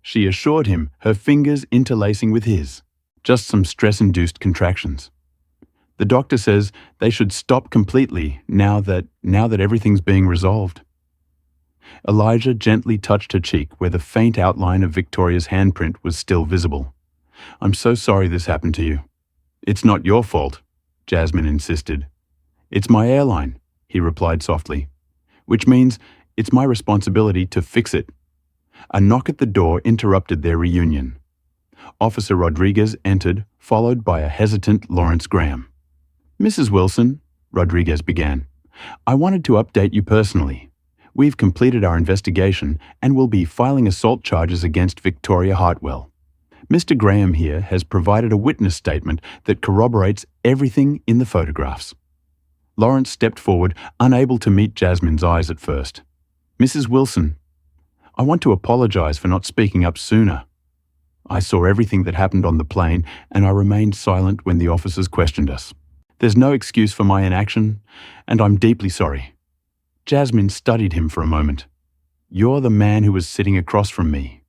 [SPEAKER 1] she assured him, her fingers interlacing with his. "Just some stress-induced contractions. The doctor says they should stop completely now that everything's being resolved." Elijah gently touched her cheek where the faint outline of Victoria's handprint was still visible. "I'm so sorry this happened to you." "It's not your fault," Jasmine insisted. "It's my airline," he replied softly, "which means it's my responsibility to fix it." A knock at the door interrupted their reunion. Officer Rodriguez entered, followed by a hesitant Lawrence Graham. "Mrs. Wilson," Rodriguez began, "I wanted to update you personally. We've completed our investigation and will be filing assault charges against Victoria Hartwell. Mr. Graham here has provided a witness statement that corroborates everything in the photographs." Lawrence stepped forward, unable to meet Jasmine's eyes at first. "Mrs. Wilson, I want to apologize for not speaking up sooner. I saw everything that happened on the plane, and I remained silent when the officers questioned us. There's no excuse for my inaction, and I'm deeply sorry." Jasmine studied him for a moment. "You're the man who was sitting across from me,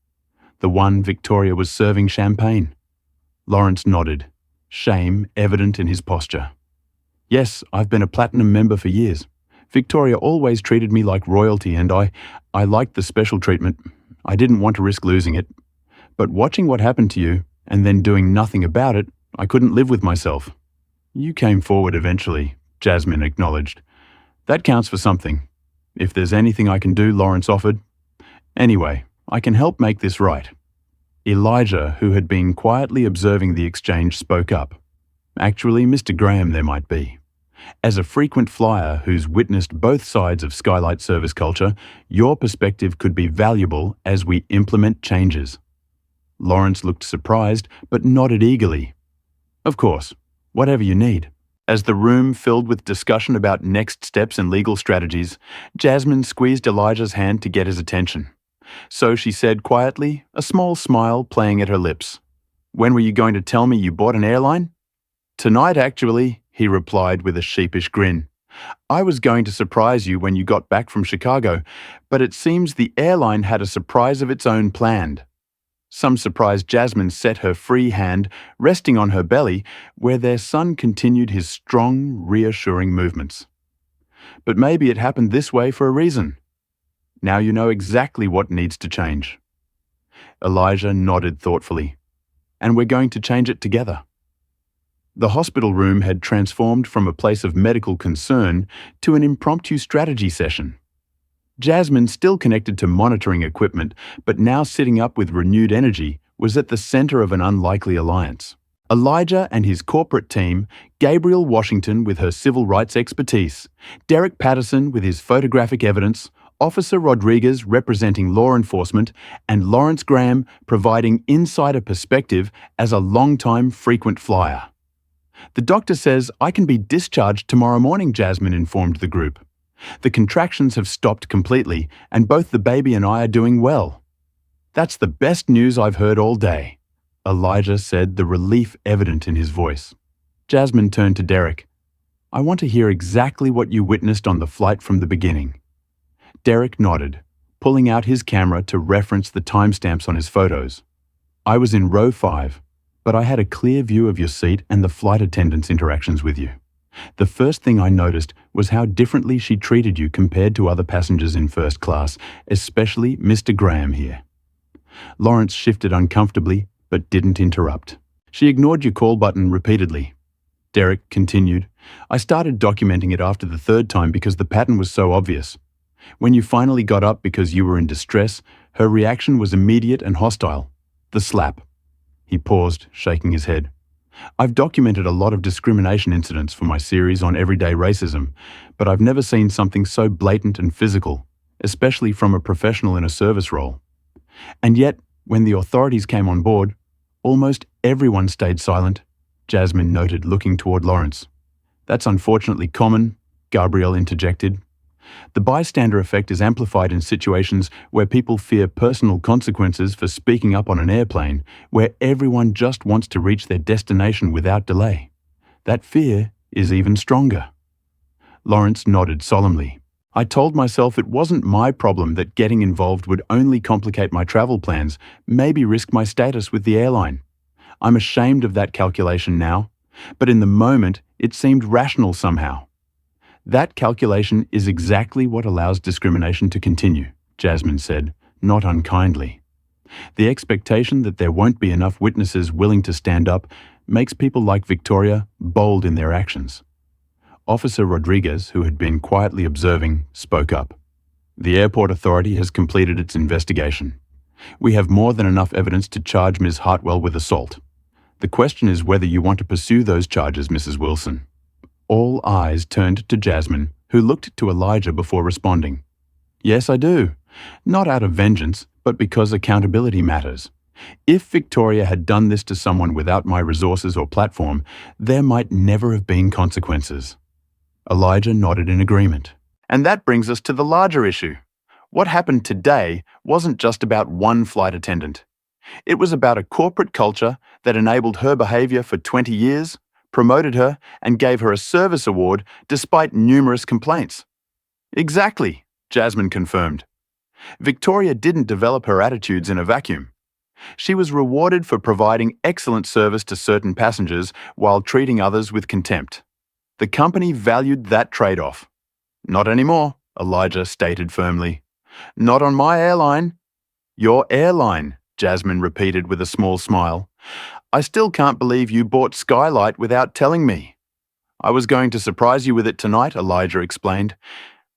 [SPEAKER 1] the one Victoria was serving champagne." Lawrence nodded, shame evident in his posture. "Yes, I've been a platinum member for years. Victoria always treated me like royalty, and I liked the special treatment. I didn't want to risk losing it. But watching what happened to you, and then doing nothing about it, I couldn't live with myself." "You came forward eventually," Jasmine acknowledged. "That counts for something. If there's anything I can do," Lawrence offered. "Anyway, I can help make this right." Elijah, who had been quietly observing the exchange, spoke up. "Actually, Mr. Graham there might be. As a frequent flyer who's witnessed both sides of skylight service culture, your perspective could be valuable as we implement changes." Lawrence looked surprised, but nodded eagerly. "Of course, whatever you need." As the room filled with discussion about next steps and legal strategies, Jasmine squeezed Elijah's hand to get his attention. So she said quietly, a small smile playing at her lips, "When were you going to tell me you bought an airline?" "Tonight, actually," he replied with a sheepish grin. "I was going to surprise you when you got back from Chicago, but it seems the airline had a surprise of its own planned." Some surprised Jasmine set her free hand, resting on her belly, where their son continued his strong, reassuring movements. "But maybe it happened this way for a reason. Now you know exactly what needs to change." Elijah nodded thoughtfully. "And we're going to change it together." The hospital room had transformed from a place of medical concern to an impromptu strategy session. Jasmine, still connected to monitoring equipment, but now sitting up with renewed energy, was at the center of an unlikely alliance. Elijah and his corporate team, Gabriel Washington with her civil rights expertise, Derek Patterson with his photographic evidence, Officer Rodriguez representing law enforcement, and Lawrence Graham providing insider perspective as a long-time frequent flyer. "The doctor says I can be discharged tomorrow morning," Jasmine informed the group. "The contractions have stopped completely, and both the baby and I are doing well." "That's the best news I've heard all day," Elijah said, the relief evident in his voice. Jasmine turned to Derek. "I want to hear exactly what you witnessed on the flight from the beginning." Derek nodded, pulling out his camera to reference the timestamps on his photos. "I was in row 5, but I had a clear view of your seat and the flight attendant's interactions with you. The first thing I noticed was how differently she treated you compared to other passengers in first class, especially Mr. Graham here." Lawrence shifted uncomfortably, but didn't interrupt. "She ignored your call button repeatedly." Derek continued, "I started documenting it after the 3rd time because the pattern was so obvious. When you finally got up because you were in distress, her reaction was immediate and hostile. The slap." He paused, shaking his head. "I've documented a lot of discrimination incidents for my series on everyday racism, but I've never seen something so blatant and physical, especially from a professional in a service role. And yet, when the authorities came on board, almost everyone stayed silent," Jasmine noted, looking toward Lawrence. "That's unfortunately common," Gabriel interjected. The bystander effect is amplified in situations where people fear personal consequences for speaking up on an airplane, where everyone just wants to reach their destination without delay. That fear is even stronger. Lawrence nodded solemnly. I told myself it wasn't my problem, that getting involved would only complicate my travel plans, maybe risk my status with the airline. I'm ashamed of that calculation now, but in the moment it seemed rational somehow. That calculation is exactly what allows discrimination to continue, Jasmine said, not unkindly. The expectation that there won't be enough witnesses willing to stand up makes people like Victoria bold in their actions. Officer Rodriguez, who had been quietly observing, spoke up. The airport authority has completed its investigation. We have more than enough evidence to charge Ms. Hartwell with assault. The question is whether you want to pursue those charges, Mrs. Wilson. All eyes turned to Jasmine, who looked to Elijah before responding. Yes, I do. Not out of vengeance, but because accountability matters. If Victoria had done this to someone without my resources or platform, there might never have been consequences. Elijah nodded in agreement. And that brings us to the larger issue. What happened today wasn't just about one flight attendant. It was about a corporate culture that enabled her behavior for 20 years, promoted her, and gave her a service award despite numerous complaints. Exactly, Jasmine confirmed. Victoria didn't develop her attitudes in a vacuum. She was rewarded for providing excellent service to certain passengers while treating others with contempt. The company valued that trade-off. Not anymore, Elijah stated firmly. Not on my airline. Your airline, Jasmine repeated with a small smile. I still can't believe you bought Skylight without telling me. I was going to surprise you with it tonight, Elijah explained.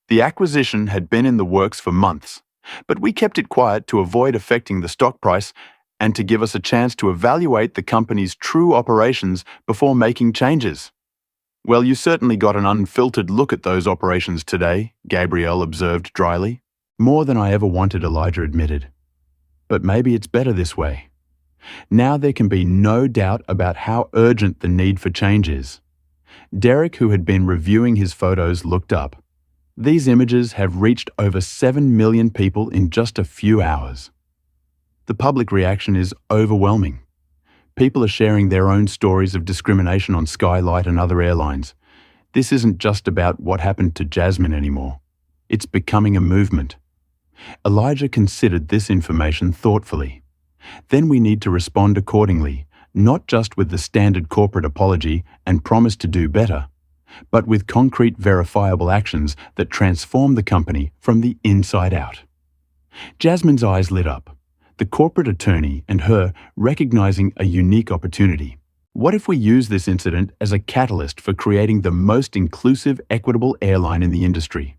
[SPEAKER 1] The acquisition had been in the works for months, but we kept it quiet to avoid affecting the stock price and to give us a chance to evaluate the company's true operations before making changes. Well, you certainly got an unfiltered look at those operations today, Gabrielle observed dryly. More than I ever wanted, Elijah admitted. But maybe it's better this way. Now there can be no doubt about how urgent the need for change is. Derek, who had been reviewing his photos, looked up. These images have reached over 7 million people in just a few hours. The public reaction is overwhelming. People are sharing their own stories of discrimination on Skylight and other airlines. This isn't just about what happened to Jasmine anymore. It's becoming a movement. Elijah considered this information thoughtfully. Then we need to respond accordingly, not just with the standard corporate apology and promise to do better, but with concrete verifiable actions that transform the company from the inside out. Jasmine's eyes lit up, the corporate attorney and her recognizing a unique opportunity. What if we use this incident as a catalyst for creating the most inclusive, equitable airline in the industry?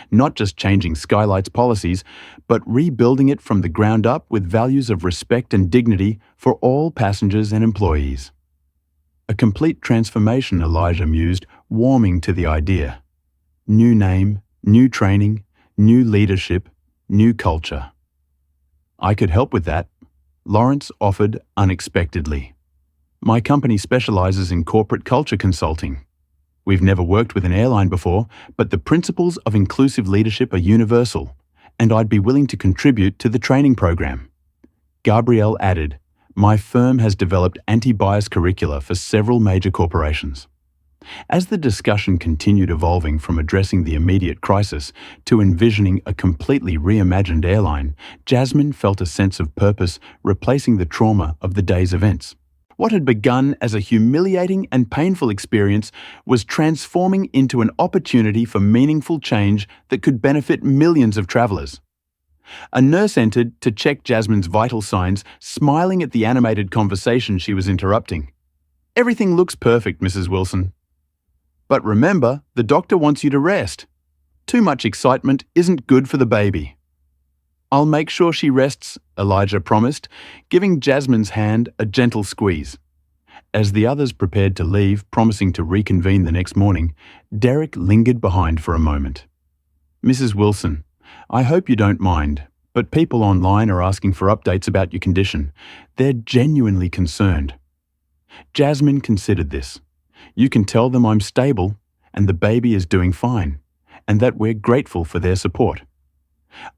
[SPEAKER 1] Not just changing Skylight's policies, but rebuilding it from the ground up with values of respect and dignity for all passengers and employees. A complete transformation, Elijah mused, warming to the idea. New name, new training, new leadership, new culture. I could help with that, Lawrence offered unexpectedly. My company specializes in corporate culture consulting. We've never worked with an airline before, but the principles of inclusive leadership are universal, and I'd be willing to contribute to the training program. Gabrielle added, my firm has developed anti-bias curricula for several major corporations. As the discussion continued evolving from addressing the immediate crisis to envisioning a completely reimagined airline, Jasmine felt a sense of purpose replacing the trauma of the day's events. What had begun as a humiliating and painful experience was transforming into an opportunity for meaningful change that could benefit millions of travelers. A nurse entered to check Jasmine's vital signs, smiling at the animated conversation she was interrupting. Everything looks perfect, Mrs. Wilson. But remember, the doctor wants you to rest. Too much excitement isn't good for the baby. I'll make sure she rests, Elijah promised, giving Jasmine's hand a gentle squeeze. As the others prepared to leave, promising to reconvene the next morning, Derek lingered behind for a moment. Mrs. Wilson, I hope you don't mind, but people online are asking for updates about your condition. They're genuinely concerned. Jasmine considered this. You can tell them I'm stable and the baby is doing fine, and that we're grateful for their support.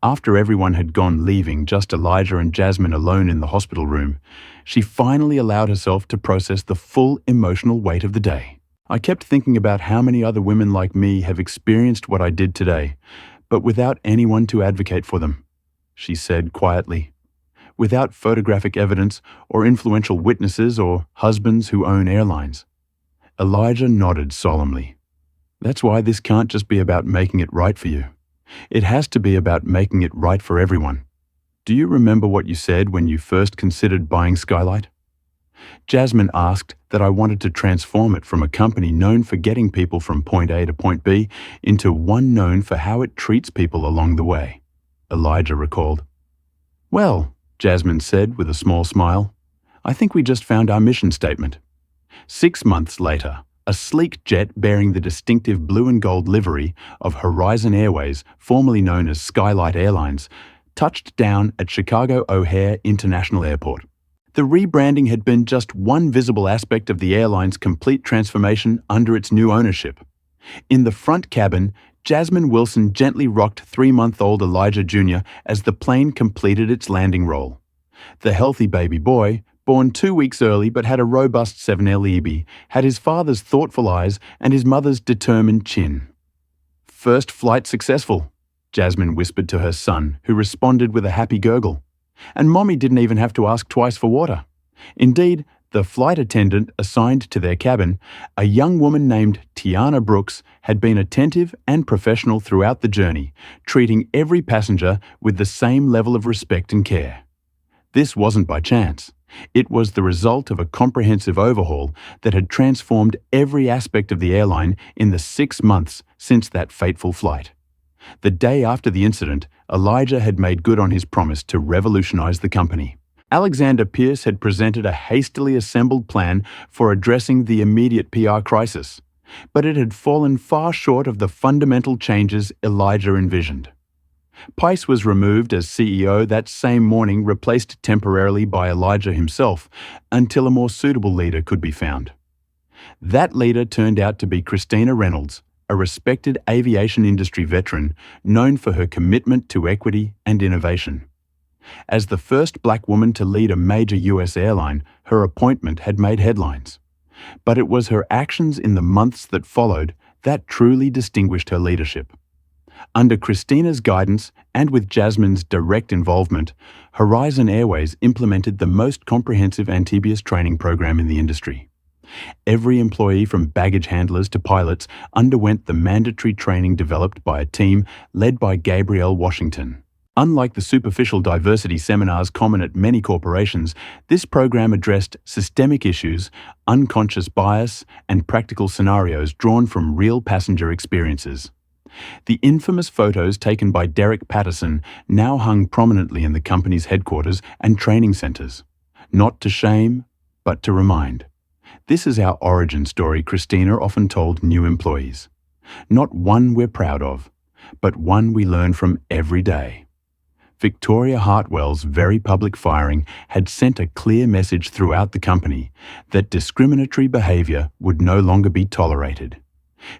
[SPEAKER 1] After everyone had gone, leaving just Elijah and Jasmine alone in the hospital room, she finally allowed herself to process the full emotional weight of the day. I kept thinking about how many other women like me have experienced what I did today, but without anyone to advocate for them, she said quietly. Without photographic evidence or influential witnesses or husbands who own airlines. Elijah nodded solemnly. That's why this can't just be about making it right for you. It has to be about making it right for everyone. Do you remember what you said when you first considered buying Skylight? Jasmine asked that I wanted to transform it from a company known for getting people from point A to point B into one known for how it treats people along the way, Elijah recalled. Well, Jasmine said with a small smile, I think we just found our mission statement. 6 months later, a sleek jet bearing the distinctive blue and gold livery of Horizon Airways, formerly known as Skylight Airlines, touched down at Chicago O'Hare International Airport. The rebranding had been just one visible aspect of the airline's complete transformation under its new ownership. In the front cabin, Jasmine Wilson gently rocked 3-month-old Elijah Jr. as the plane completed its landing roll. The healthy baby boy, born 2 weeks early but had a robust 7L EB, had his father's thoughtful eyes and his mother's determined chin. First flight successful, Jasmine whispered to her son, who responded with a happy gurgle. And Mommy didn't even have to ask twice for water. Indeed, the flight attendant assigned to their cabin, a young woman named Tiana Brooks, had been attentive and professional throughout the journey, treating every passenger with the same level of respect and care. This wasn't by chance. It was the result of a comprehensive overhaul that had transformed every aspect of the airline in the 6 months since that fateful flight. The day after the incident, Elijah had made good on his promise to revolutionize the company. Alexander Pierce had presented a hastily assembled plan for addressing the immediate PR crisis, but it had fallen far short of the fundamental changes Elijah envisioned. Pice was removed as CEO that same morning, replaced temporarily by Elijah himself, until a more suitable leader could be found. That leader turned out to be Christina Reynolds, a respected aviation industry veteran known for her commitment to equity and innovation. As the first black woman to lead a major U.S. airline, her appointment had made headlines. But it was her actions in the months that followed that truly distinguished her leadership. Under Christina's guidance and with Jasmine's direct involvement, Horizon Airways implemented the most comprehensive anti-bias training program in the industry. Every employee from baggage handlers to pilots underwent the mandatory training developed by a team led by Gabrielle Washington. Unlike the superficial diversity seminars common at many corporations, this program addressed systemic issues, unconscious bias, and practical scenarios drawn from real passenger experiences. The infamous photos taken by Derek Patterson now hung prominently in the company's headquarters and training centers. Not to shame, but to remind. This is our origin story Christina often told new employees. Not one we're proud of, but one we learn from every day. Victoria Hartwell's very public firing had sent a clear message throughout the company that discriminatory behavior would no longer be tolerated.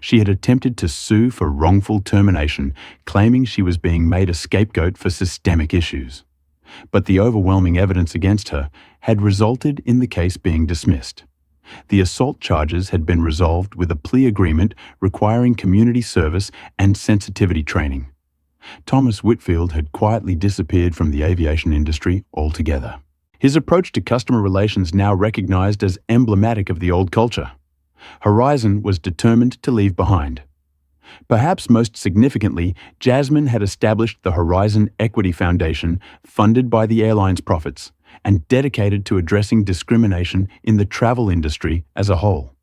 [SPEAKER 1] She had attempted to sue for wrongful termination, claiming she was being made a scapegoat for systemic issues. But the overwhelming evidence against her had resulted in the case being dismissed. The assault charges had been resolved with a plea agreement requiring community service and sensitivity training. Thomas Whitfield had quietly disappeared from the aviation industry altogether. His approach to customer relations now recognized as emblematic of the old culture. Horizon was determined to leave behind. Perhaps most significantly, Jasmine had established the Horizon Equity Foundation, funded by the airline's profits, and dedicated to addressing discrimination in the travel industry as a whole.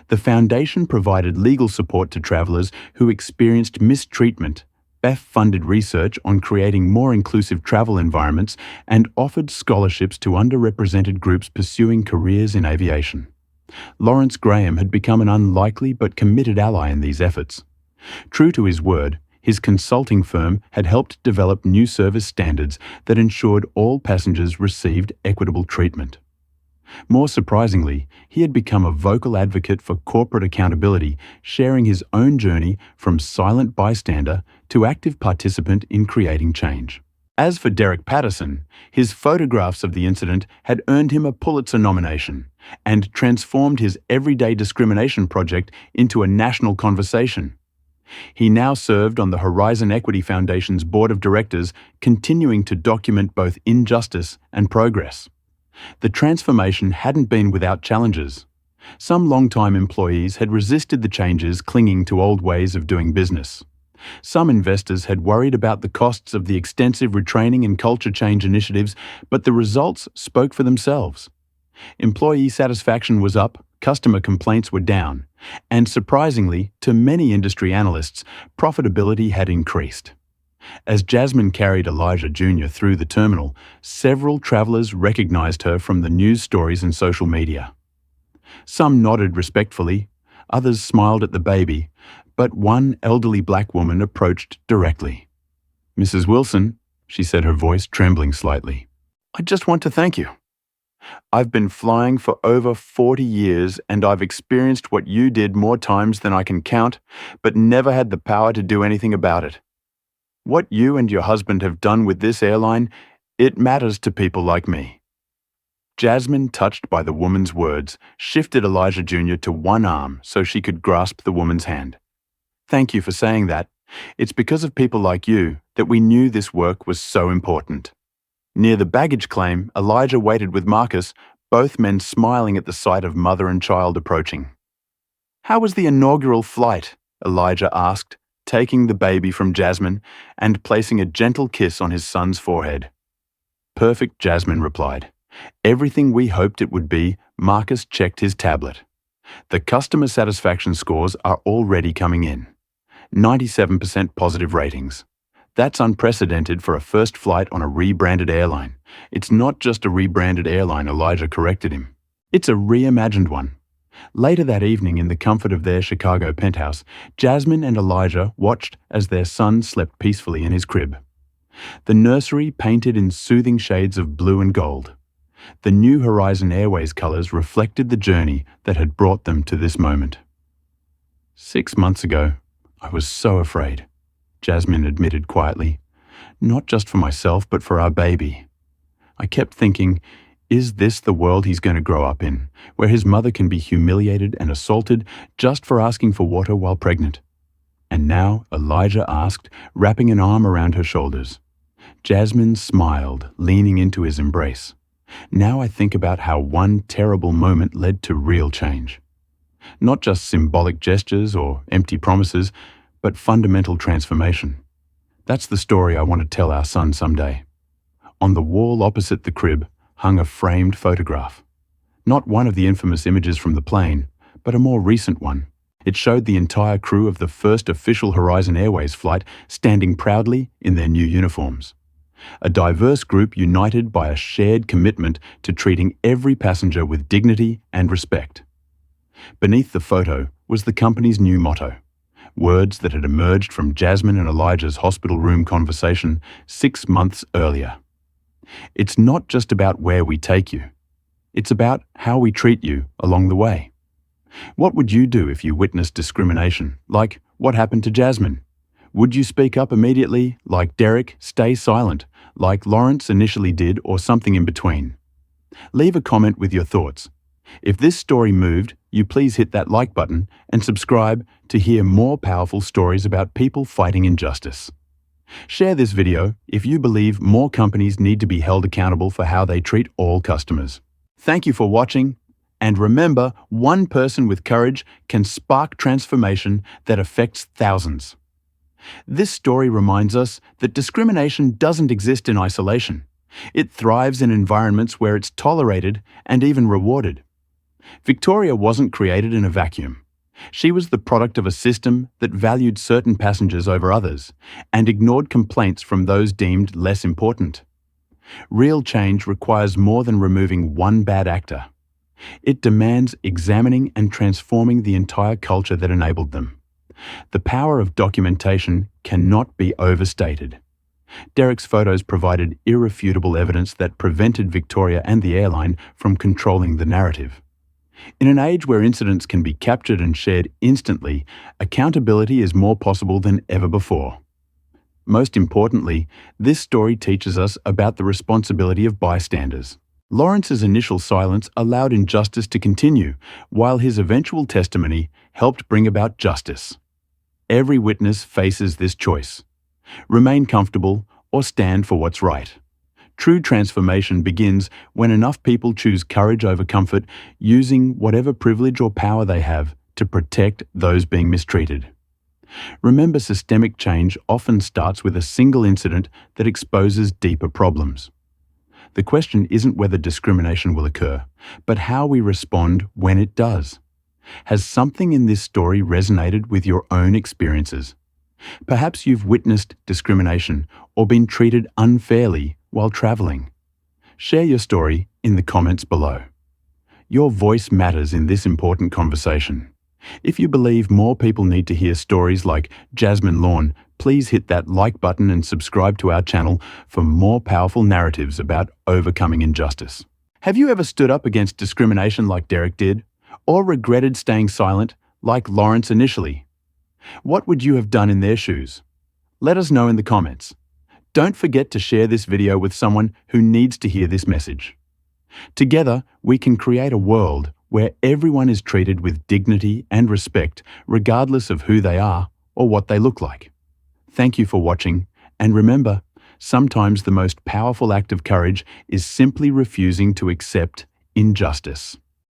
[SPEAKER 1] The foundation provided legal support to travelers who experienced mistreatment, BEF-funded research on creating more inclusive travel environments, and offered scholarships to underrepresented groups pursuing careers in aviation. Lawrence Graham had become an unlikely but committed ally in these efforts. True to his word, his consulting firm had helped develop new service standards that ensured all passengers received equitable treatment. More surprisingly, he had become a vocal advocate for corporate accountability, sharing his own journey from silent bystander to active participant in creating change. As for Derek Patterson, his photographs of the incident had earned him a Pulitzer nomination and transformed his everyday discrimination project into a national conversation. He now served on the Horizon Equity Foundation's board of directors, continuing to document both injustice and progress. The transformation hadn't been without challenges. Some long-time employees had resisted the changes, clinging to old ways of doing business. Some investors had worried about the costs of the extensive retraining and culture change initiatives, but the results spoke for themselves. Employee satisfaction was up, customer complaints were down, and surprisingly, to many industry analysts, profitability had increased. As Jasmine carried Elijah Jr. through the terminal, several travelers recognized her from the news stories and social media. Some nodded respectfully, others smiled at the baby, but one elderly black woman approached directly. "Mrs. Wilson," she said, her voice trembling slightly, "I just want to thank you. I've been flying for over 40 years and I've experienced what you did more times than I can count, but never had the power to do anything about it. What you and your husband have done with this airline, it matters to people like me." Jasmine, touched by the woman's words, shifted Elijah Jr. to one arm so she could grasp the woman's hand. "Thank you for saying that. It's because of people like you that we knew this work was so important." Near the baggage claim, Elijah waited with Marcus, both men smiling at the sight of mother and child approaching. "How was the inaugural flight?" Elijah asked, taking the baby from Jasmine and placing a gentle kiss on his son's forehead. "Perfect," Jasmine replied. "Everything we hoped it would be." Marcus checked his tablet. "The customer satisfaction scores are already coming in. 97% positive ratings. That's unprecedented for a first flight on a rebranded airline. It's not just a rebranded airline," Elijah corrected him. "It's a reimagined one." Later that evening, in the comfort of their Chicago penthouse, Jasmine and Elijah watched as their son slept peacefully in his crib. The nursery painted in soothing shades of blue and gold. The new Horizon Airways colors reflected the journey that had brought them to this moment. "6 months ago, I was so afraid," Jasmine admitted quietly. "Not just for myself, but for our baby. I kept thinking, is this the world he's going to grow up in, where his mother can be humiliated and assaulted just for asking for water while pregnant?" And now, Elijah asked, wrapping an arm around her shoulders. Jasmine smiled, leaning into his embrace. "Now I think about how one terrible moment led to real change. Not just symbolic gestures or empty promises, but fundamental transformation. That's the story I want to tell our son someday." On the wall opposite the crib hung a framed photograph. Not one of the infamous images from the plane, but a more recent one. It showed the entire crew of the first official Horizon Airways flight standing proudly in their new uniforms. A diverse group united by a shared commitment to treating every passenger with dignity and respect. Beneath the photo was the company's new motto, words that had emerged from Jasmine and Elijah's hospital room conversation 6 months earlier. "It's not just about where we take you. It's about how we treat you along the way." What would you do if you witnessed discrimination, like what happened to Jasmine? Would you speak up immediately, like Derek, stay silent, like Lawrence initially did, or something in between? Leave a comment with your thoughts. If this story moved, you please hit that like button and subscribe to hear more powerful stories about people fighting injustice. Share this video if you believe more companies need to be held accountable for how they treat all customers. Thank you for watching, and remember, one person with courage can spark transformation that affects thousands. This story reminds us that discrimination doesn't exist in isolation. It thrives in environments where it's tolerated and even rewarded. Victoria wasn't created in a vacuum. She was the product of a system that valued certain passengers over others and ignored complaints from those deemed less important. Real change requires more than removing one bad actor. It demands examining and transforming the entire culture that enabled them. The power of documentation cannot be overstated. Derek's photos provided irrefutable evidence that prevented Victoria and the airline from controlling the narrative. In an age where incidents can be captured and shared instantly, accountability is more possible than ever before. Most importantly, this story teaches us about the responsibility of bystanders. Lawrence's initial silence allowed injustice to continue, while his eventual testimony helped bring about justice. Every witness faces this choice: remain comfortable or stand for what's right. True transformation begins when enough people choose courage over comfort, using whatever privilege or power they have to protect those being mistreated. Remember, systemic change often starts with a single incident that exposes deeper problems. The question isn't whether discrimination will occur, but how we respond when it does. Has something in this story resonated with your own experiences? Perhaps you've witnessed discrimination or been treated unfairly while traveling. Share your story in the comments below. Your voice matters in this important conversation. If you believe more people need to hear stories like Jasmine Lawn, please hit that like button and subscribe to our channel for more powerful narratives about overcoming injustice. Have you ever stood up against discrimination like Derek did, or regretted staying silent like Lawrence initially? What would you have done in their shoes? Let us know in the comments. Don't forget to share this video with someone who needs to hear this message. Together, we can create a world where everyone is treated with dignity and respect, regardless of who they are or what they look like. Thank you for watching, and remember, sometimes the most powerful act of courage is simply refusing to accept injustice.